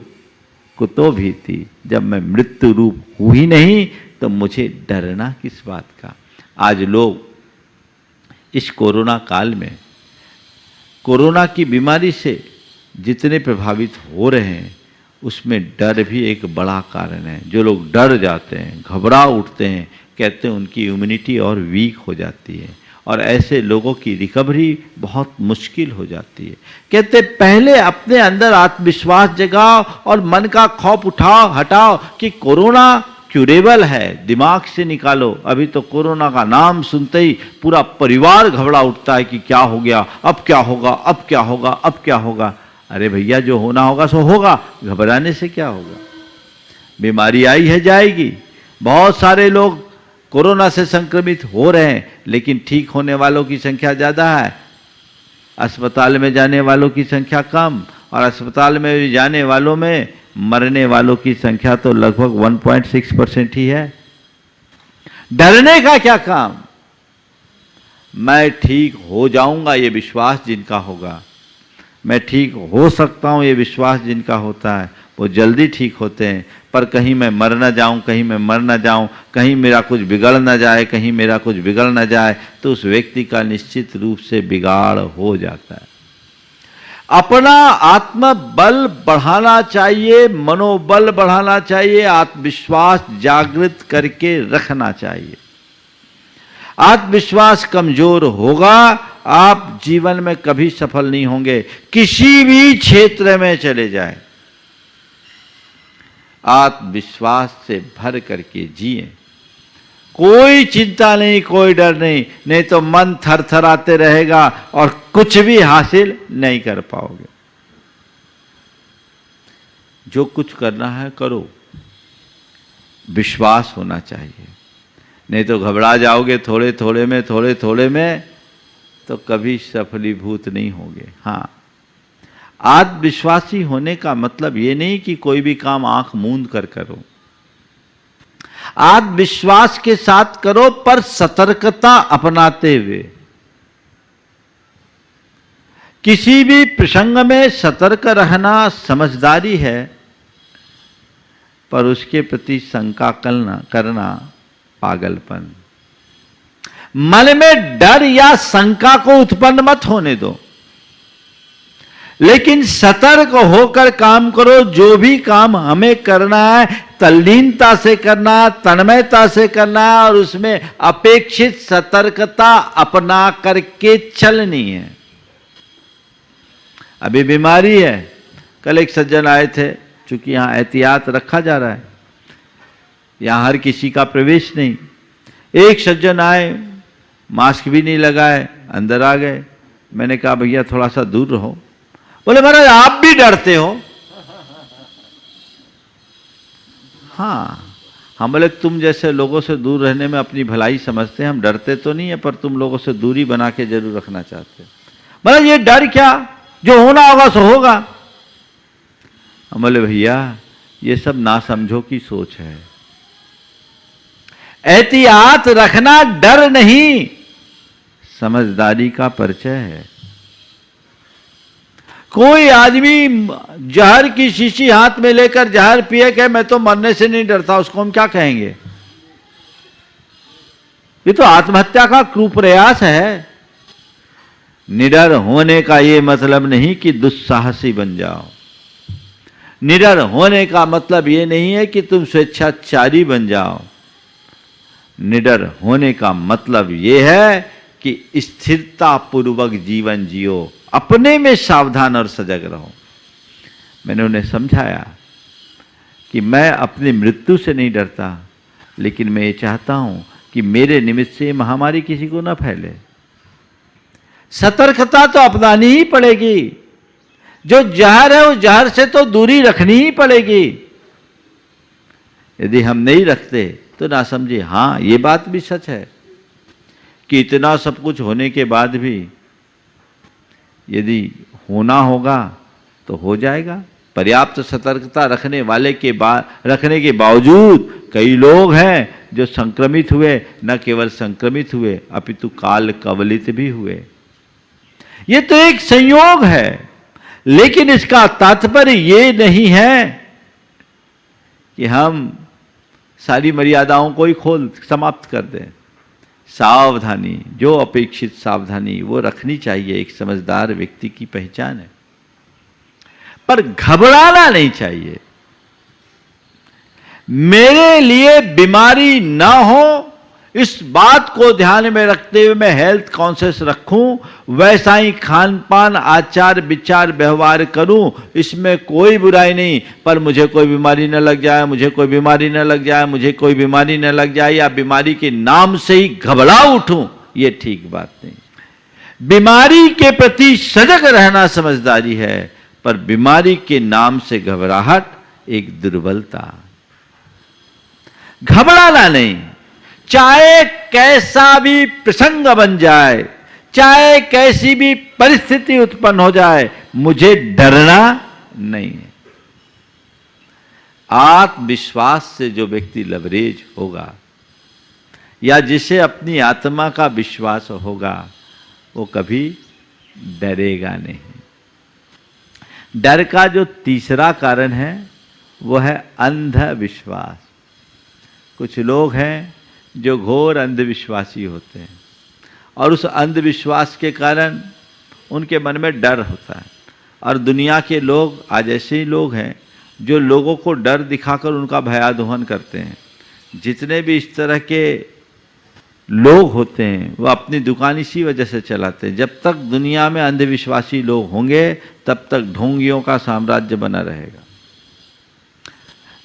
कुतो भीति, जब मैं मृत्यु रूप हूं ही नहीं तो मुझे डरना किस बात का। आज लोग इस कोरोना काल में कोरोना की बीमारी से जितने प्रभावित हो रहे हैं उसमें डर भी एक बड़ा कारण है। जो लोग डर जाते हैं, घबरा उठते हैं, कहते हैं उनकी इम्यूनिटी और वीक हो जाती है, और ऐसे लोगों की रिकवरी बहुत मुश्किल हो जाती है। कहते पहले अपने अंदर आत्मविश्वास जगाओ और मन का खौफ उठाओ, हटाओ कि कोरोना क्यूरेबल है, दिमाग से निकालो। अभी तो कोरोना का नाम सुनते ही पूरा परिवार घबरा उठता है कि क्या हो गया, अब क्या होगा, अब क्या होगा, अब क्या होगा। अरे भैया जो होना होगा सो होगा, घबराने से क्या होगा। बीमारी आई है, जाएगी। बहुत सारे लोग कोरोना से संक्रमित हो रहे हैं, लेकिन ठीक होने वालों की संख्या ज़्यादा है, अस्पताल में जाने वालों की संख्या कम, और अस्पताल में जाने वालों में मरने वालों की संख्या तो लगभग 1.6% ही है। डरने का क्या काम? मैं ठीक हो जाऊंगा ये विश्वास जिनका होगा, मैं ठीक हो सकता हूं ये विश्वास जिनका होता है, वो जल्दी ठीक होते हैं। पर कहीं मैं मर ना जाऊं, कहीं मैं मर ना जाऊं, कहीं मेरा कुछ बिगड़ ना जाए, कहीं मेरा कुछ बिगड़ ना जाए, तो उस व्यक्ति का निश्चित रूप से बिगाड़ हो जाता है। अपना आत्मबल बढ़ाना चाहिए, मनोबल बढ़ाना चाहिए, आत्मविश्वास जागृत करके रखना चाहिए। आत्मविश्वास कमजोर होगा, आप जीवन में कभी सफल नहीं होंगे। किसी भी क्षेत्र में चले जाएं, आत्मविश्वास से भर करके जिए। कोई चिंता नहीं, कोई डर नहीं, नहीं तो मन थरथराते रहेगा और कुछ भी हासिल नहीं कर पाओगे। जो कुछ करना है करो, विश्वास होना चाहिए, नहीं तो घबरा जाओगे थोड़े थोड़े में, तो कभी सफलीभूत नहीं होगे। हाँ, आत्मविश्वासी होने का मतलब ये नहीं कि कोई भी काम आंख मूंद कर करो, आत्मविश्वास के साथ करो पर सतर्कता अपनाते हुए। किसी भी प्रसंग में सतर्क रहना समझदारी है, पर उसके प्रति शंका करना पागलपन। मन में डर या शंका को उत्पन्न मत होने दो, लेकिन सतर्क होकर काम करो। जो भी काम हमें करना है तल्लीनता से करना है, तन्मयता से करना है, और उसमें अपेक्षित सतर्कता अपना करके चलनी है। अभी बीमारी है, कल एक सज्जन आए थे, चूंकि यहां एहतियात रखा जा रहा है, यहां हर किसी का प्रवेश नहीं। एक सज्जन आए, मास्क भी नहीं लगाए, अंदर आ गए। मैंने कहा भैया थोड़ा सा दूर रहो। बोले महाराज आप भी डरते हो? हाँ, हम बोले तुम जैसे लोगों से दूर रहने में अपनी भलाई समझते हैं, हम डरते तो नहीं है, पर तुम लोगों से दूरी बना के जरूर रखना चाहते हो। महाराज ये डर क्या, जो होना होगा सो होगा। हम बोले भैया ये सब ना समझो की सोच है। एहतियात रखना डर नहीं, समझदारी का परिचय है। कोई आदमी जहर की शीशी हाथ में लेकर जहर पिए के मैं तो मरने से नहीं डरता, उसको हम क्या कहेंगे? ये तो आत्महत्या का कुप्रयास है। निडर होने का ये मतलब नहीं कि दुस्साहसी बन जाओ। निडर होने का मतलब ये नहीं है कि तुम स्वेच्छाचारी बन जाओ। निडर होने का मतलब ये है कि स्थिरता पूर्वक जीवन जियो, अपने में सावधान और सजग रहो। मैंने उन्हें समझाया कि मैं अपनी मृत्यु से नहीं डरता, लेकिन मैं ये चाहता हूं कि मेरे निमित्त से महामारी किसी को न फैले। सतर्कता तो अपनानी ही पड़ेगी। जो जहर है उस जहर से तो दूरी रखनी ही पड़ेगी। यदि हम नहीं रखते तो ना समझे। हाँ, ये बात भी सच है कि इतना सब कुछ होने के बाद भी यदि होना होगा तो हो जाएगा। पर्याप्त सतर्कता रखने के बावजूद कई लोग हैं जो संक्रमित हुए, न केवल संक्रमित हुए अपितु काल कवलित भी हुए। ये तो एक संयोग है, लेकिन इसका तात्पर्य ये नहीं है कि हम सारी मर्यादाओं को ही समाप्त कर दें। सावधानी, जो अपेक्षित सावधानी वो रखनी चाहिए, एक समझदार व्यक्ति की पहचान है। पर घबराना नहीं चाहिए। मेरे लिए बीमारी ना हो, इस बात को ध्यान में रखते हुए मैं हेल्थ कॉन्शियस रखूं, वैसा ही खान पान, आचार विचार, व्यवहार करूं, इसमें कोई बुराई नहीं। पर मुझे कोई बीमारी न लग जाए, मुझे कोई बीमारी न लग जाए, मुझे कोई बीमारी न लग जाए, या बीमारी के नाम से ही घबरा उठूं, ये ठीक बात नहीं। बीमारी के प्रति सजग रहना समझदारी है, पर बीमारी के नाम से घबराहट एक दुर्बलता। घबराना नहीं, चाहे कैसा भी प्रसंग बन जाए, चाहे कैसी भी परिस्थिति उत्पन्न हो जाए, मुझे डरना नहीं है। आत्मविश्वास से जो व्यक्ति लबरेज होगा, या जिसे अपनी आत्मा का विश्वास होगा वो कभी डरेगा नहीं। डर का जो तीसरा कारण है वो है अंधविश्वास। कुछ लोग हैं जो घोर अंधविश्वासी होते हैं और उस अंधविश्वास के कारण उनके मन में डर होता है। और दुनिया के लोग आज ऐसे ही लोग हैं जो लोगों को डर दिखाकर उनका भयादोहन करते हैं। जितने भी इस तरह के लोग होते हैं वो अपनी दुकान इसी वजह से चलाते हैं। जब तक दुनिया में अंधविश्वासी लोग होंगे तब तक ढोंगियों का साम्राज्य बना रहेगा।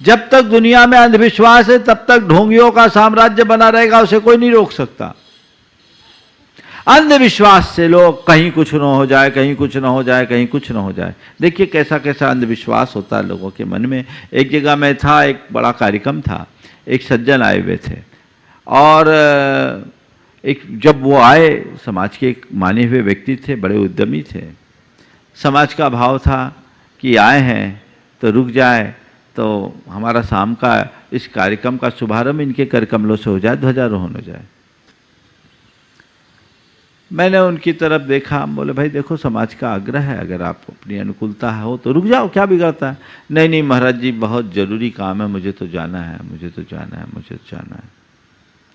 जब तक दुनिया में अंधविश्वास है तब तक ढोंगियों का साम्राज्य बना रहेगा, उसे कोई नहीं रोक सकता। अंधविश्वास से लोग कहीं कुछ न हो जाए, कहीं कुछ न हो जाए, कहीं कुछ न हो जाए। देखिए कैसा कैसा अंधविश्वास होता है लोगों के मन में। एक जगह मैं था, एक बड़ा कार्यक्रम था, एक सज्जन आए हुए थे और एक जब वो आए, समाज के एक माने हुए व्यक्ति थे, बड़े उद्यमी थे। समाज का भाव था कि आए हैं तो रुक जाए, तो हमारा शाम का इस कार्यक्रम का शुभारंभ इनके कर कमलों से हो जाए, ध्वजारोहण हो जाए। मैंने उनकी तरफ देखा, बोले भाई देखो समाज का आग्रह है, अगर आप अपनी अनुकूलता हो तो रुक जाओ, क्या बिगड़ता है। नहीं नहीं महाराज जी बहुत ज़रूरी काम है, मुझे तो जाना है, मुझे तो जाना है, मुझे तो जाना है।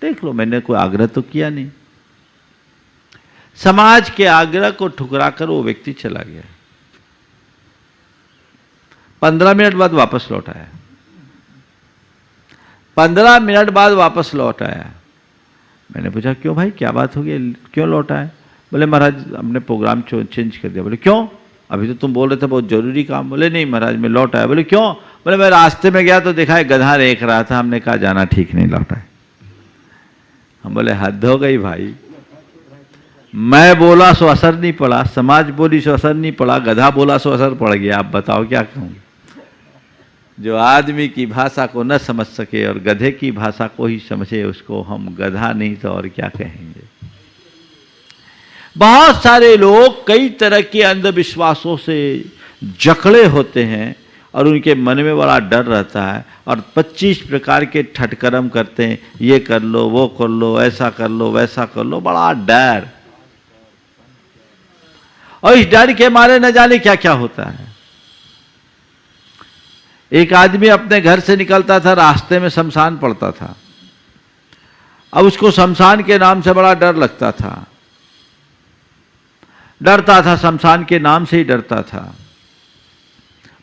देख लो, मैंने कोई आग्रह तो किया नहीं। समाज के आग्रह को ठुकराकर वो व्यक्ति चला गया। 15 मिनट बाद वापस लौट आया। 15 मिनट बाद वापस लौट आया। मैंने पूछा क्यों भाई, क्या बात हो गई, क्यों लौट आए? बोले महाराज हमने प्रोग्राम चेंज कर दिया। बोले क्यों? अभी तो तुम बोल रहे थे बहुत जरूरी काम। बोले नहीं महाराज मैं लौट आया। बोले क्यों? बोले मैं रास्ते में गया तो देखा है गधा रेख रहा था, हमने कहा जाना ठीक नहीं, लौट आए। हम बोले हद हो गई भाई, मैं बोला सो असर नहीं पड़ा, समाज बोली सो असर नहीं पड़ा, गधा बोला सो असर पड़ गया। आप बताओ क्या कहूँ? जो आदमी की भाषा को न समझ सके और गधे की भाषा को ही समझे उसको हम गधा नहीं तो और क्या कहेंगे। बहुत सारे लोग कई तरह के अंधविश्वासों से जकड़े होते हैं और उनके मन में बड़ा डर रहता है और 25 प्रकार के ठटकर्म करते हैं, ये कर लो, वो कर लो, ऐसा कर लो, वैसा कर लो, बड़ा डर। और इस डर के मारे न जाने क्या क्या होता है। एक आदमी अपने घर से निकलता था, रास्ते में शमशान पड़ता था। अब उसको शमशान के नाम से बड़ा डर लगता था, डरता था, शमशान के नाम से ही डरता था।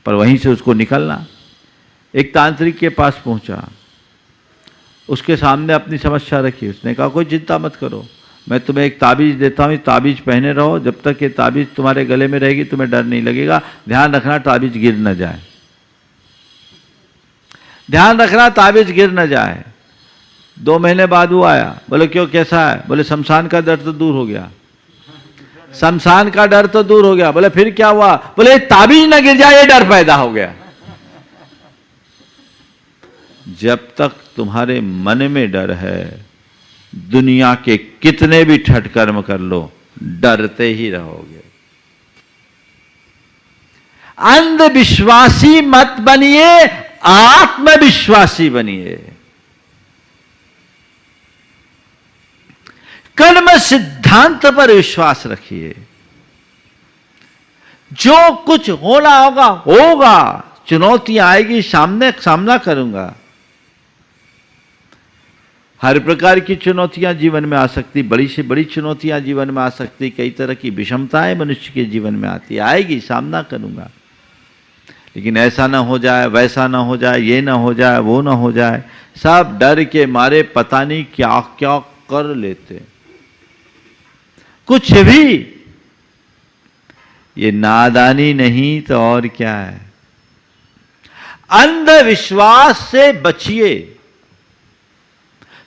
पर वहीं से उसको निकलना। एक तांत्रिक के पास पहुंचा, उसके सामने अपनी समस्या रखी। उसने कहा कोई चिंता मत करो, मैं तुम्हें एक ताबीज देता हूँ, ताबीज पहने रहो, जब तक ये ताबीज तुम्हारे गले में रहेगी तुम्हें डर नहीं लगेगा। ध्यान रखना ताबीज गिर न जाए, ध्यान रखना ताबीज गिर न जाए। 2 महीने बाद वो आया। बोले क्यों, कैसा है? बोले शमशान का डर तो दूर हो गया। शमशान का डर तो दूर हो गया। बोले फिर क्या हुआ? बोले ताबीज न गिर जाए ये डर पैदा हो गया। जब तक तुम्हारे मन में डर है, दुनिया के कितने भी ठटकर्म कर लो, डरते ही रहोगे। अंधविश्वासी मत बनिए, आत्मविश्वासी बनिए। कर्म सिद्धांत पर विश्वास रखिए। जो कुछ होना होगा होगा, चुनौतियां आएगी, सामना करूंगा। हर प्रकार की चुनौतियां जीवन में आ सकती, बड़ी से बड़ी चुनौतियां जीवन में आ सकती, कई तरह की विषमताएं मनुष्य के जीवन में आती, आएगी, सामना करूंगा। लेकिन ऐसा ना हो जाए, वैसा ना हो जाए, ये ना हो जाए, वो ना हो जाए, सब डर के मारे पता नहीं क्या क्या कर लेते। कुछ भी, ये नादानी नहीं तो और क्या है। अंधविश्वास से बचिए।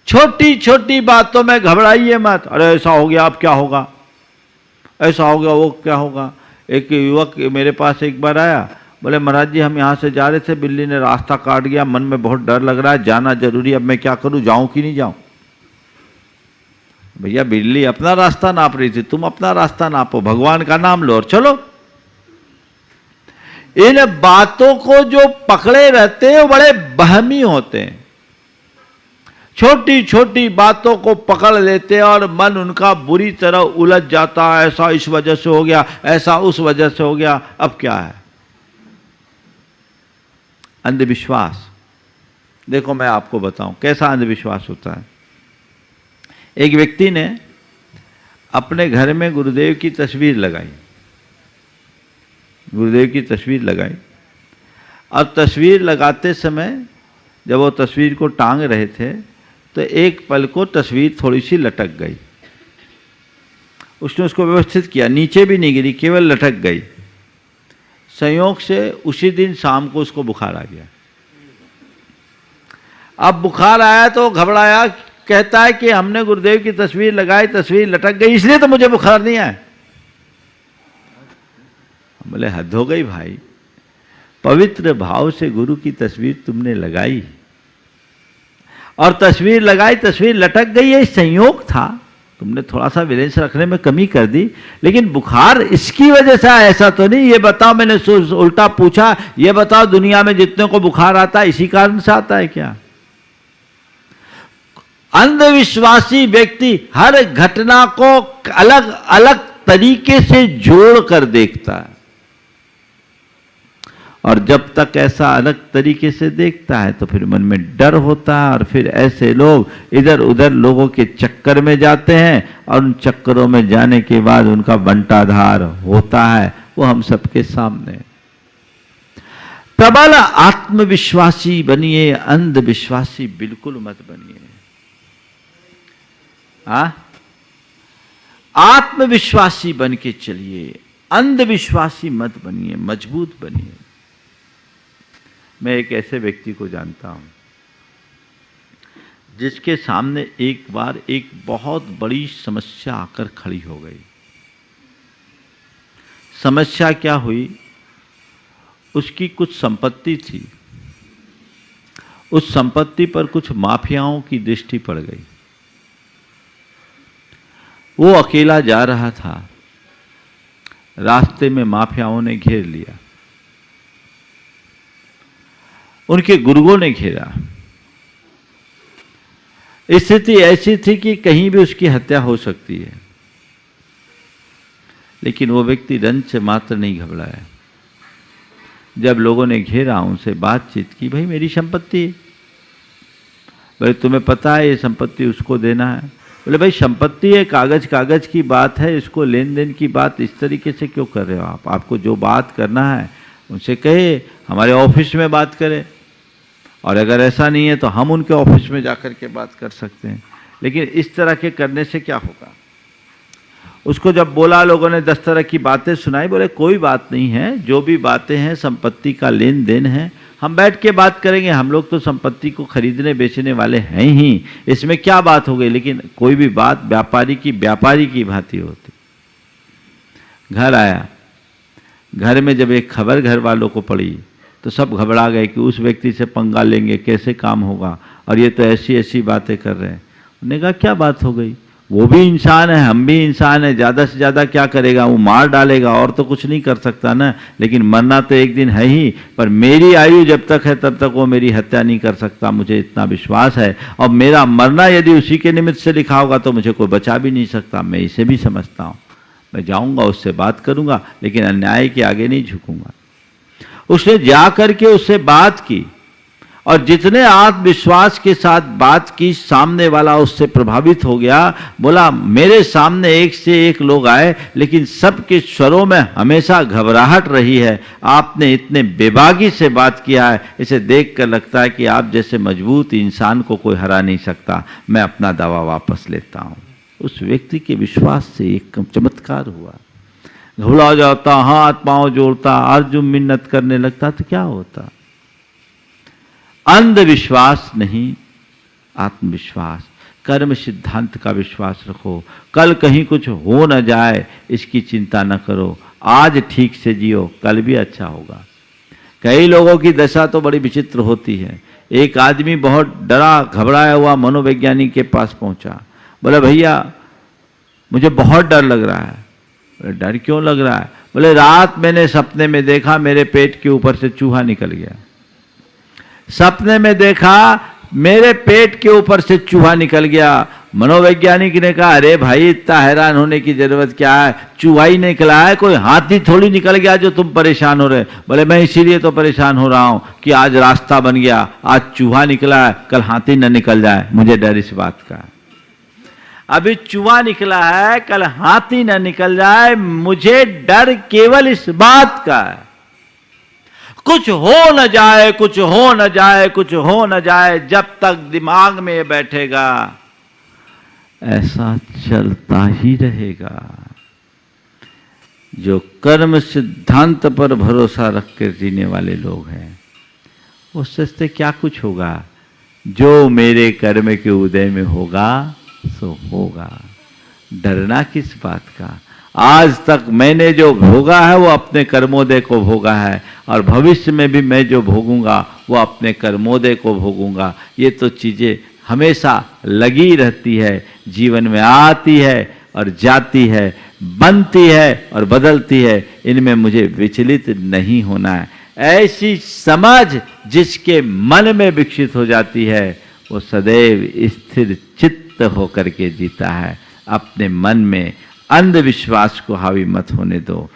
छोटी छोटी बातों में घबराइए मत। अरे ऐसा हो गया अब क्या होगा, ऐसा हो गया वो क्या होगा। एक युवक मेरे पास एक बार आया, बोले महाराज जी हम यहाँ से जा रहे थे, बिल्ली ने रास्ता काट गया, मन में बहुत डर लग रहा है, जाना जरूरी, अब मैं क्या करूं, जाऊं कि नहीं जाऊं। भैया बिल्ली अपना रास्ता नाप रही थी, तुम अपना रास्ता नापो, भगवान का नाम लो और चलो। इन बातों को जो पकड़े रहते हैं वो बड़े बहमी होते हैं। छोटी छोटी बातों को पकड़ लेते हैं और मन उनका बुरी तरह उलझ जाता है, ऐसा इस वजह से हो गया, ऐसा उस वजह से हो गया। अब क्या है? अंधविश्वास। देखो मैं आपको बताऊं कैसा अंधविश्वास होता है। एक व्यक्ति ने अपने घर में गुरुदेव की तस्वीर लगाई, गुरुदेव की तस्वीर लगाई, और तस्वीर लगाते समय जब वो तस्वीर को टांग रहे थे तो एक पल को तस्वीर थोड़ी सी लटक गई। उसने उसको व्यवस्थित किया, नीचे भी नहीं गिरी, केवल लटक गई। संयोग से उसी दिन शाम को उसको बुखार आ गया। अब बुखार आया तो घबराया, कहता है कि हमने गुरुदेव की तस्वीर लगाई, तस्वीर लटक गई, इसलिए तो मुझे बुखार नहीं आया। बोले हद हो गई भाई, पवित्र भाव से गुरु की तस्वीर तुमने लगाई और तस्वीर लगाई, तस्वीर लटक गई, ये संयोग था, तुमने थोड़ा सा बैलेंस रखने में कमी कर दी, लेकिन बुखार इसकी वजह से ऐसा तो नहीं। ये बताओ, मैंने उल्टा पूछा, ये बताओ दुनिया में जितने को बुखार आता है इसी कारण से आता है क्या? अंधविश्वासी व्यक्ति हर घटना को अलग अलग तरीके से जोड़ कर देखता है, और जब तक ऐसा अलग तरीके से देखता है तो फिर मन में डर होता है, और फिर ऐसे लोग इधर उधर लोगों के चक्कर में जाते हैं, और उन चक्करों में जाने के बाद उनका बंटाधार होता है, वो हम सबके सामने। प्रबल आत्मविश्वासी बनिए, अंधविश्वासी बिल्कुल मत बनिए। आत्मविश्वासी बन के चलिए, अंधविश्वासी मत बनिए, मजबूत बनिए। मैं एक ऐसे व्यक्ति को जानता हूं जिसके सामने एक बार एक बहुत बड़ी समस्या आकर खड़ी हो गई। समस्या क्या हुई? उसकी कुछ संपत्ति थी, उस संपत्ति पर कुछ माफियाओं की दृष्टि पड़ गई। वो अकेला जा रहा था, रास्ते में माफियाओं ने घेर लिया, उनके गुर्गों ने घेरा। स्थिति ऐसी थी कि कहीं भी उसकी हत्या हो सकती है, लेकिन वो व्यक्ति रंच मात्र नहीं घबराया। जब लोगों ने घेरा, उनसे बातचीत की, भाई मेरी संपत्ति, भाई तुम्हें पता है ये संपत्ति उसको देना है। बोले भाई संपत्ति है, कागज कागज की बात है, इसको लेन देन की बात इस तरीके से क्यों कर रहे हो आप? आपको जो बात करना है उनसे कहे, हमारे ऑफिस में बात करें, और अगर ऐसा नहीं है तो हम उनके ऑफिस में जाकर के बात कर सकते हैं। लेकिन इस तरह के करने से क्या होगा? उसको जब बोला, लोगों ने 10 तरह की बातें सुनाई। बोले कोई बात नहीं है, जो भी बातें हैं संपत्ति का लेन देन है, हम बैठ के बात करेंगे, हम लोग तो संपत्ति को खरीदने बेचने वाले हैं ही, इसमें क्या बात हो गई? लेकिन कोई भी बात व्यापारी की भांति होती। घर आया, घर में जब एक खबर घर वालों को पड़ी तो सब घबरा गए कि उस व्यक्ति से पंगा लेंगे, कैसे काम होगा, और ये तो ऐसी ऐसी बातें कर रहे हैं। उन्होंने कहा क्या बात हो गई? वो भी इंसान है, हम भी इंसान है, ज़्यादा से ज़्यादा क्या करेगा? वो मार डालेगा, और तो कुछ नहीं कर सकता ना, लेकिन मरना तो एक दिन है ही, पर मेरी आयु जब तक है तब तक वो मेरी हत्या नहीं कर सकता, मुझे इतना विश्वास है। और मेरा मरना यदि उसी के निमित्त से लिखा होगा तो मुझे कोई बचा भी नहीं सकता। मैं इसे भी समझता हूँ, मैं जाऊँगा, उससे बात करूँगा, लेकिन अन्याय के आगे नहीं झुकूँगा। उसने जा करके उससे बात की, और जितने आत्मविश्वास के साथ बात की, सामने वाला उससे प्रभावित हो गया। बोला मेरे सामने एक से एक लोग आए, लेकिन सबके स्वरों में हमेशा घबराहट रही है। आपने इतने बेबागी से बात किया है, इसे देखकर लगता है कि आप जैसे मजबूत इंसान को कोई हरा नहीं सकता। मैं अपना दावा वापस लेता हूँ। उस व्यक्ति के विश्वास से एक चमत्कार हुआ। घबरा जाता, हाथ पांव जोड़ता, अर्जुन मिन्नत करने लगता तो क्या होता? अंधविश्वास नहीं, आत्मविश्वास, कर्म सिद्धांत का विश्वास रखो। कल कहीं कुछ हो न जाए इसकी चिंता न करो, आज ठीक से जियो, कल भी अच्छा होगा। कई लोगों की दशा तो बड़ी विचित्र होती है। एक आदमी बहुत डरा घबराया हुआ मनोवैज्ञानिक के पास पहुंचा। बोला भैया मुझे बहुत डर लग रहा है। बोले डर क्यों लग रहा है? बोले रात मैंने सपने में देखा मेरे पेट के ऊपर से चूहा निकल गया। सपने में देखा मेरे पेट के ऊपर से चूहा निकल गया। मनोवैज्ञानिक ने कहा अरे भाई इतना हैरान होने की जरूरत क्या है, चूहा ही निकला है, कोई हाथी थोड़ी निकल गया जो तुम परेशान हो रहे। बोले मैं इसीलिए तो परेशान हो रहा हूं कि आज रास्ता बन गया, आज चूहा निकला है, कल हाथी न निकल जाए, मुझे डर इस बात का। अभी चूहा निकला है, कल हाथी न निकल जाए, मुझे डर केवल इस बात का है कुछ हो न जाए, कुछ हो न जाए, कुछ हो न जाए। जब तक दिमाग में बैठेगा ऐसा चलता ही रहेगा। जो कर्म सिद्धांत पर भरोसा रख कर जीने वाले लोग हैं उससे क्या कुछ होगा, जो मेरे कर्म के उदय में होगा सो होगा। डरना किस बात का। आज तक मैंने जो भोगा है वो अपने कर्मोदय को भोगा है, और भविष्य में भी मैं जो भोगूंगा वो अपने कर्मोदय को भोगूंगा। ये तो चीजें हमेशा लगी रहती है, जीवन में आती है और जाती है, बनती है और बदलती है। इनमें मुझे विचलित नहीं होना है। ऐसी समझ जिसके मन में विकसित हो जाती है वो सदैव स्थिर चित्त होकर के जीता है। अपने मन में अंधविश्वास को हावी मत होने दो,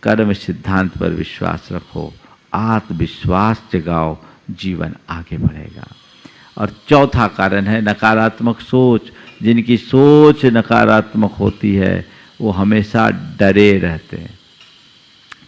कर्म सिद्धांत पर विश्वास रखो, आत्मविश्वास जगाओ, जीवन आगे बढ़ेगा। और चौथा कारण है नकारात्मक सोच। जिनकी सोच नकारात्मक होती है वो हमेशा डरे रहते हैं।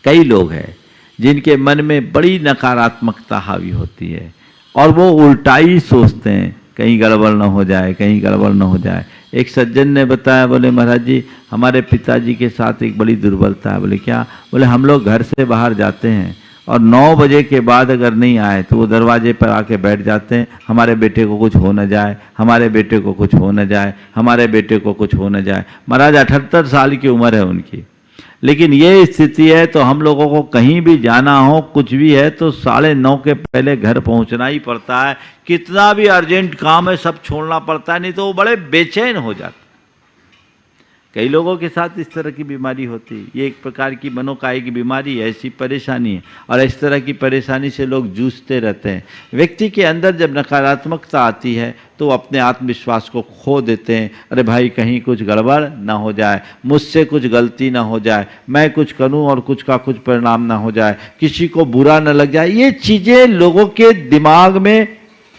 कई लोग हैं जिनके मन में बड़ी नकारात्मकता हावी होती है और वो उल्टा ही सोचते हैं, कहीं गड़बड़ न हो जाए, कहीं गड़बड़ न हो जाए। एक सज्जन ने बताया, बोले महाराज जी हमारे पिताजी के साथ एक बड़ी दुर्बलता है। बोले क्या? बोले हम लोग घर से बाहर जाते हैं और 9 बजे के बाद अगर नहीं आए तो वो दरवाजे पर आके बैठ जाते हैं, हमारे बेटे को कुछ हो न जाए, हमारे बेटे को कुछ हो न जाए, हमारे बेटे को कुछ हो न जाए। महाराज 78 साल की उम्र है उनकी, लेकिन ये स्थिति है तो हम लोगों को कहीं भी जाना हो, कुछ भी है तो 9:30 के पहले घर पहुंचना ही पड़ता है। कितना भी अर्जेंट काम है सब छोड़ना पड़ता है, नहीं तो वो बड़े बेचैन हो जाते। कई लोगों के साथ इस तरह की बीमारी होती है। ये एक प्रकार की मनोकाय की बीमारी है, ऐसी परेशानी है, और इस तरह की परेशानी से लोग जूझते रहते हैं। व्यक्ति के अंदर जब नकारात्मकता आती है तो अपने आत्मविश्वास को खो देते हैं। अरे भाई कहीं कुछ गड़बड़ ना हो जाए, मुझसे कुछ गलती ना हो जाए, मैं कुछ करूं और कुछ का कुछ परिणाम ना हो जाए, किसी को बुरा ना लग जाए। ये चीज़ें लोगों के दिमाग में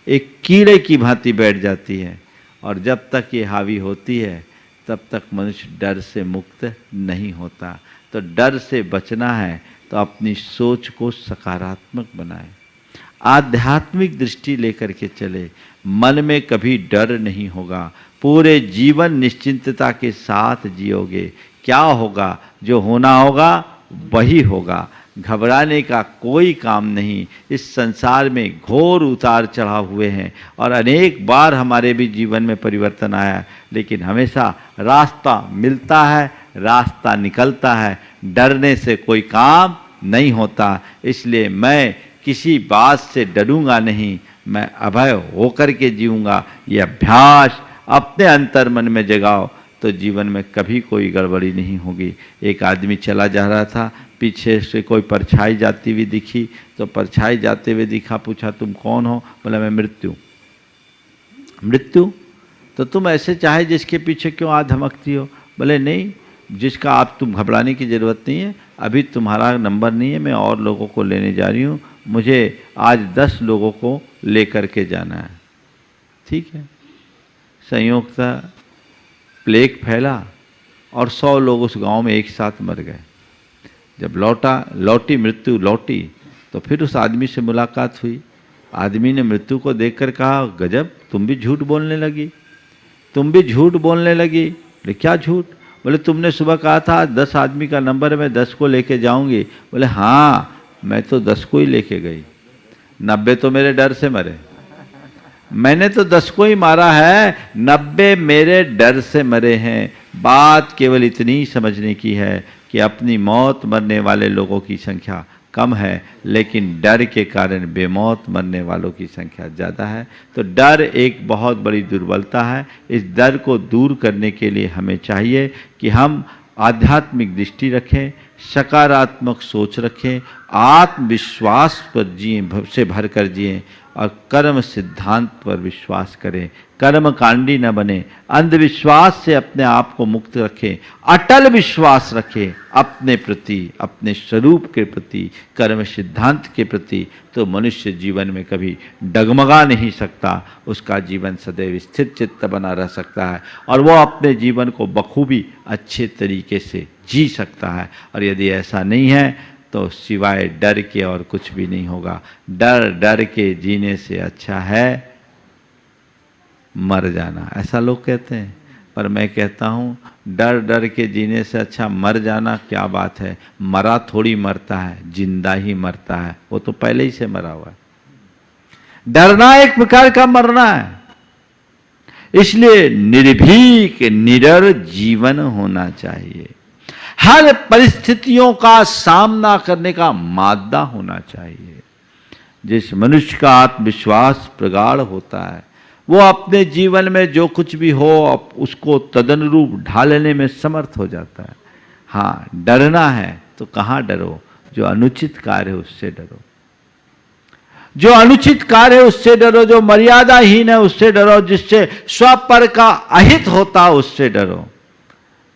एक कीड़े की भांति बैठ जाती है, और जब तक ये हावी होती है तब तक मनुष्य डर से मुक्त नहीं होता। तो डर से बचना है तो अपनी सोच को सकारात्मक बनाए, आध्यात्मिक दृष्टि लेकर के चले। मन में कभी डर नहीं होगा, पूरे जीवन निश्चिंतता के साथ जियोगे। क्या होगा? जो होना होगा वही होगा, घबराने का कोई काम नहीं। इस संसार में घोर उतार चढ़ाव हुए हैं और अनेक बार हमारे भी जीवन में परिवर्तन आया, लेकिन हमेशा रास्ता मिलता है, रास्ता निकलता है। डरने से कोई काम नहीं होता। इसलिए मैं किसी बात से डरूंगा नहीं, मैं अभय होकर के जीऊँगा। ये अभ्यास अपने अंतर मन में जगाओ तो जीवन में कभी कोई गड़बड़ी नहीं होगी। एक आदमी चला जा रहा था, पीछे से कोई परछाई जाती हुई दिखी, तो परछाई जाते हुए दिखा, पूछा तुम कौन हो? बोला मैं मृत्यु। मृत्यु? तो तुम ऐसे चाहे जिसके पीछे क्यों आ धमकती हो? बोले नहीं, जिसका आप तुम घबराने की ज़रूरत नहीं है, अभी तुम्हारा नंबर नहीं है, मैं और लोगों को लेने जा रही हूँ, मुझे आज 10 लोगों को लेकर के जाना है। ठीक है। संयोगता प्लेग फैला और 100 लोग उस गांव में एक साथ मर गए। जब लौटी मृत्यु लौटी तो फिर उस आदमी से मुलाकात हुई। आदमी ने मृत्यु को देखकर कहा, गजब, तुम भी झूठ बोलने लगी, तुम भी झूठ बोलने लगी। बोले क्या झूठ? बोले तुमने सुबह कहा था 10 आदमी का नंबर है, मैं 10 को लेके जाऊंगी। बोले हाँ, मैं तो 10 को ही लेके गई, 90 तो मेरे डर से मरे। मैंने तो 10 को ही मारा है, 90 मेरे डर से मरे हैं। बात केवल इतनी समझने की है कि अपनी मौत मरने वाले लोगों की संख्या कम है, लेकिन डर के कारण बेमौत मरने वालों की संख्या ज़्यादा है। तो डर एक बहुत बड़ी दुर्बलता है। इस डर को दूर करने के लिए हमें चाहिए कि हम आध्यात्मिक दृष्टि रखें, सकारात्मक सोच रखें, आत्मविश्वास पर जिएं, से भर कर जिएं, और कर्म सिद्धांत पर विश्वास करें, कर्मकांडी न बने, अंधविश्वास से अपने आप को मुक्त रखें, अटल विश्वास रखें अपने प्रति, अपने स्वरूप के प्रति, कर्म सिद्धांत के प्रति, तो मनुष्य जीवन में कभी डगमगा नहीं सकता, उसका जीवन सदैव स्थिर चित्त बना रह सकता है और वो अपने जीवन को बखूबी अच्छे तरीके से जी सकता है। और यदि ऐसा नहीं है तो सिवाय डर के और कुछ भी नहीं होगा। डर के जीने से अच्छा है मर जाना, ऐसा लोग कहते हैं, पर मैं कहता हूँ डर के जीने से अच्छा मर जाना। क्या बात है, मरा थोड़ी मरता है, जिंदा ही मरता है, वो तो पहले ही से मरा हुआ है। डरना एक प्रकार का मरना है। इसलिए निर्भीक निडर जीवन होना चाहिए, हर परिस्थितियों का सामना करने का मादा होना चाहिए। जिस मनुष्य का आत्मविश्वास प्रगाढ़ होता है वो अपने जीवन में जो कुछ भी हो उसको तदनुरूप ढालने में समर्थ हो जाता है। हाँ, डरना है तो कहाँ डरो, जो अनुचित कार्य है उससे डरो, जो अनुचित कार्य है उससे डरो, जो मर्यादाहीन है उससे डरो, जिससे स्वपर का अहित होता उससे डरो।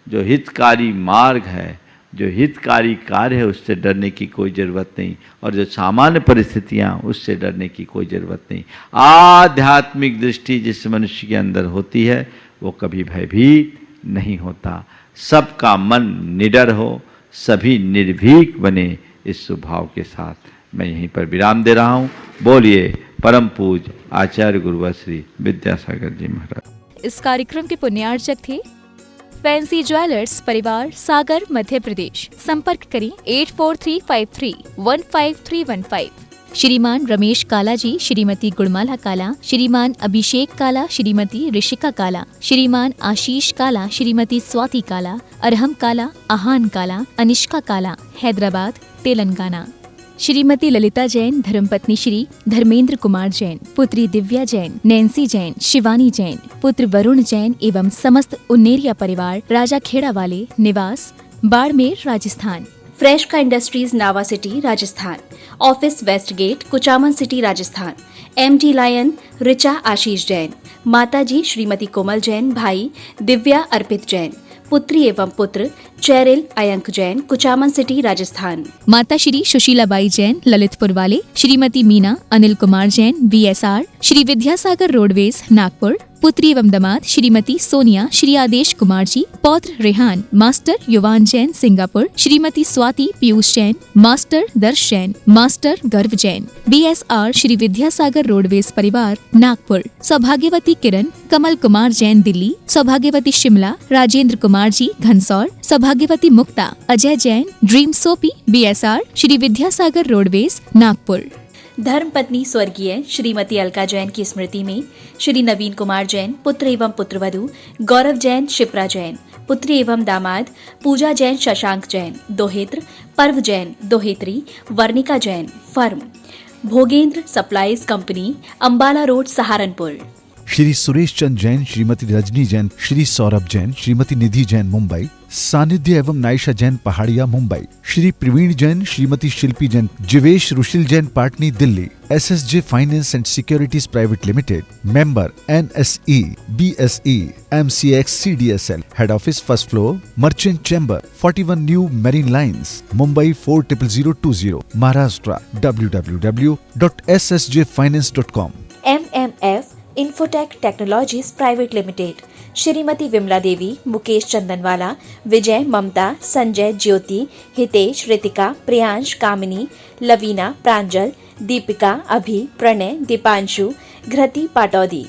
जो हितकारी मार्ग है, जो हितकारी कार्य है उससे डरने की कोई ज़रूरत नहीं, और जो सामान्य परिस्थितियां उससे डरने की कोई ज़रूरत नहीं। आध्यात्मिक दृष्टि जिस मनुष्य के अंदर होती है वो कभी भयभीत नहीं होता। सबका मन निडर हो, सभी निर्भीक बने, इस स्वभाव के साथ मैं यहीं पर विराम दे रहा हूँ। बोलिए परम पूज्य आचार्य गुरुवर श्री विद्यासागर जी महाराज। इस कार्यक्रम के पुण्यार्चक थे फैंसी ज्वेलर्स परिवार, सागर, मध्य प्रदेश। संपर्क करें 8435315315। श्रीमान रमेश काला जी, श्रीमती गुणमाला काला, श्रीमान अभिषेक काला, श्रीमती ऋषिका काला, श्रीमान आशीष काला, श्रीमती स्वाति काला, अरहम काला, आहान काला, अनिष्का काला, हैदराबाद, तेलंगाना। श्रीमती ललिता जैन, धर्मपत्नी श्री धर्मेंद्र कुमार जैन, पुत्री दिव्या जैन, नैन्सी जैन, शिवानी जैन, पुत्र वरुण जैन एवं समस्त उन्नेरिया परिवार, राजा खेड़ा वाले, निवास बाड़मेर, राजस्थान। फ्रेश का industries, Nawa city, Rajasthan. Office west gate, Kuchaman city, Rajasthan. MD lion, Richa Ashish Jain. माताजी श्रीमती कोमल जैन, भाई दिव्या अर्पित जैन, पुत्री एवं पुत्र चैरिल अयंक जैन, कुचामन सिटी, राजस्थान। माता श्री सुशीलाबाई जैन, ललितपुर वाले, श्रीमती मीना अनिल कुमार जैन, VSR, श्री विद्यासागर रोडवेज, नागपुर। पुत्री एवं दामाद श्रीमती सोनिया, श्री आदेश कुमार जी, पौत्र रेहान, मास्टर युवान जैन, सिंगापुर। श्रीमती स्वाति पीयूष जैन, मास्टर दर्श जैन, मास्टर गर्व जैन, BSR, श्री विद्यासागर रोडवेज परिवार, नागपुर। सौभाग्यवती किरण कमल कुमार जैन, दिल्ली। सौभाग्यवती शिमला राजेंद्र कुमार जी, घनसौर। सौभाग्यवती Mukta Ajay Jain, dream soapy, BSR, Shri Vidyasagar roadways, Nagpur. धर्मपत्नी स्वर्गीय श्रीमती अलका जैन की स्मृति में श्री नवीन कुमार जैन, पुत्र एवं पुत्रवधू गौरव जैन, शिप्रा जैन, पुत्री एवं दामाद पूजा जैन, शशांक जैन, दोहित्र पर्व जैन, दोहित्री Varnika Jain, firm Bhogendra supplies company, Ambala road, Saharanpur. Shri Suresh Chand Jain, Shrimati Rajni Jain, Shri Saurabh Jain, Shrimati Nidhi Jain, Mumbai. Sanidhya एवं Naysha Jain, Pahadia, Mumbai. Shri Praveen Jain, Shrimati Shilpi Jain, Jivesh Rushil Jain, Patni, Delhi. SSJ finance and securities private limited, member NSE, BSE, MCX, CDSL, head office first floor, merchant chamber, 41 new marine lines, Mumbai 400020, Maharashtra. www.ssjfinance.com। MMF infotech technologies private limited, Shrimati Vimla Devi, Mukesh Chandanwala, Vijay, Mamta, Sanjay, Jyoti, Hitesh, Ritika, Priyansh, Kamini, Lavina, Pranjal, Deepika, Abhi, Pranay, Deepanshu, घृति Pataudi.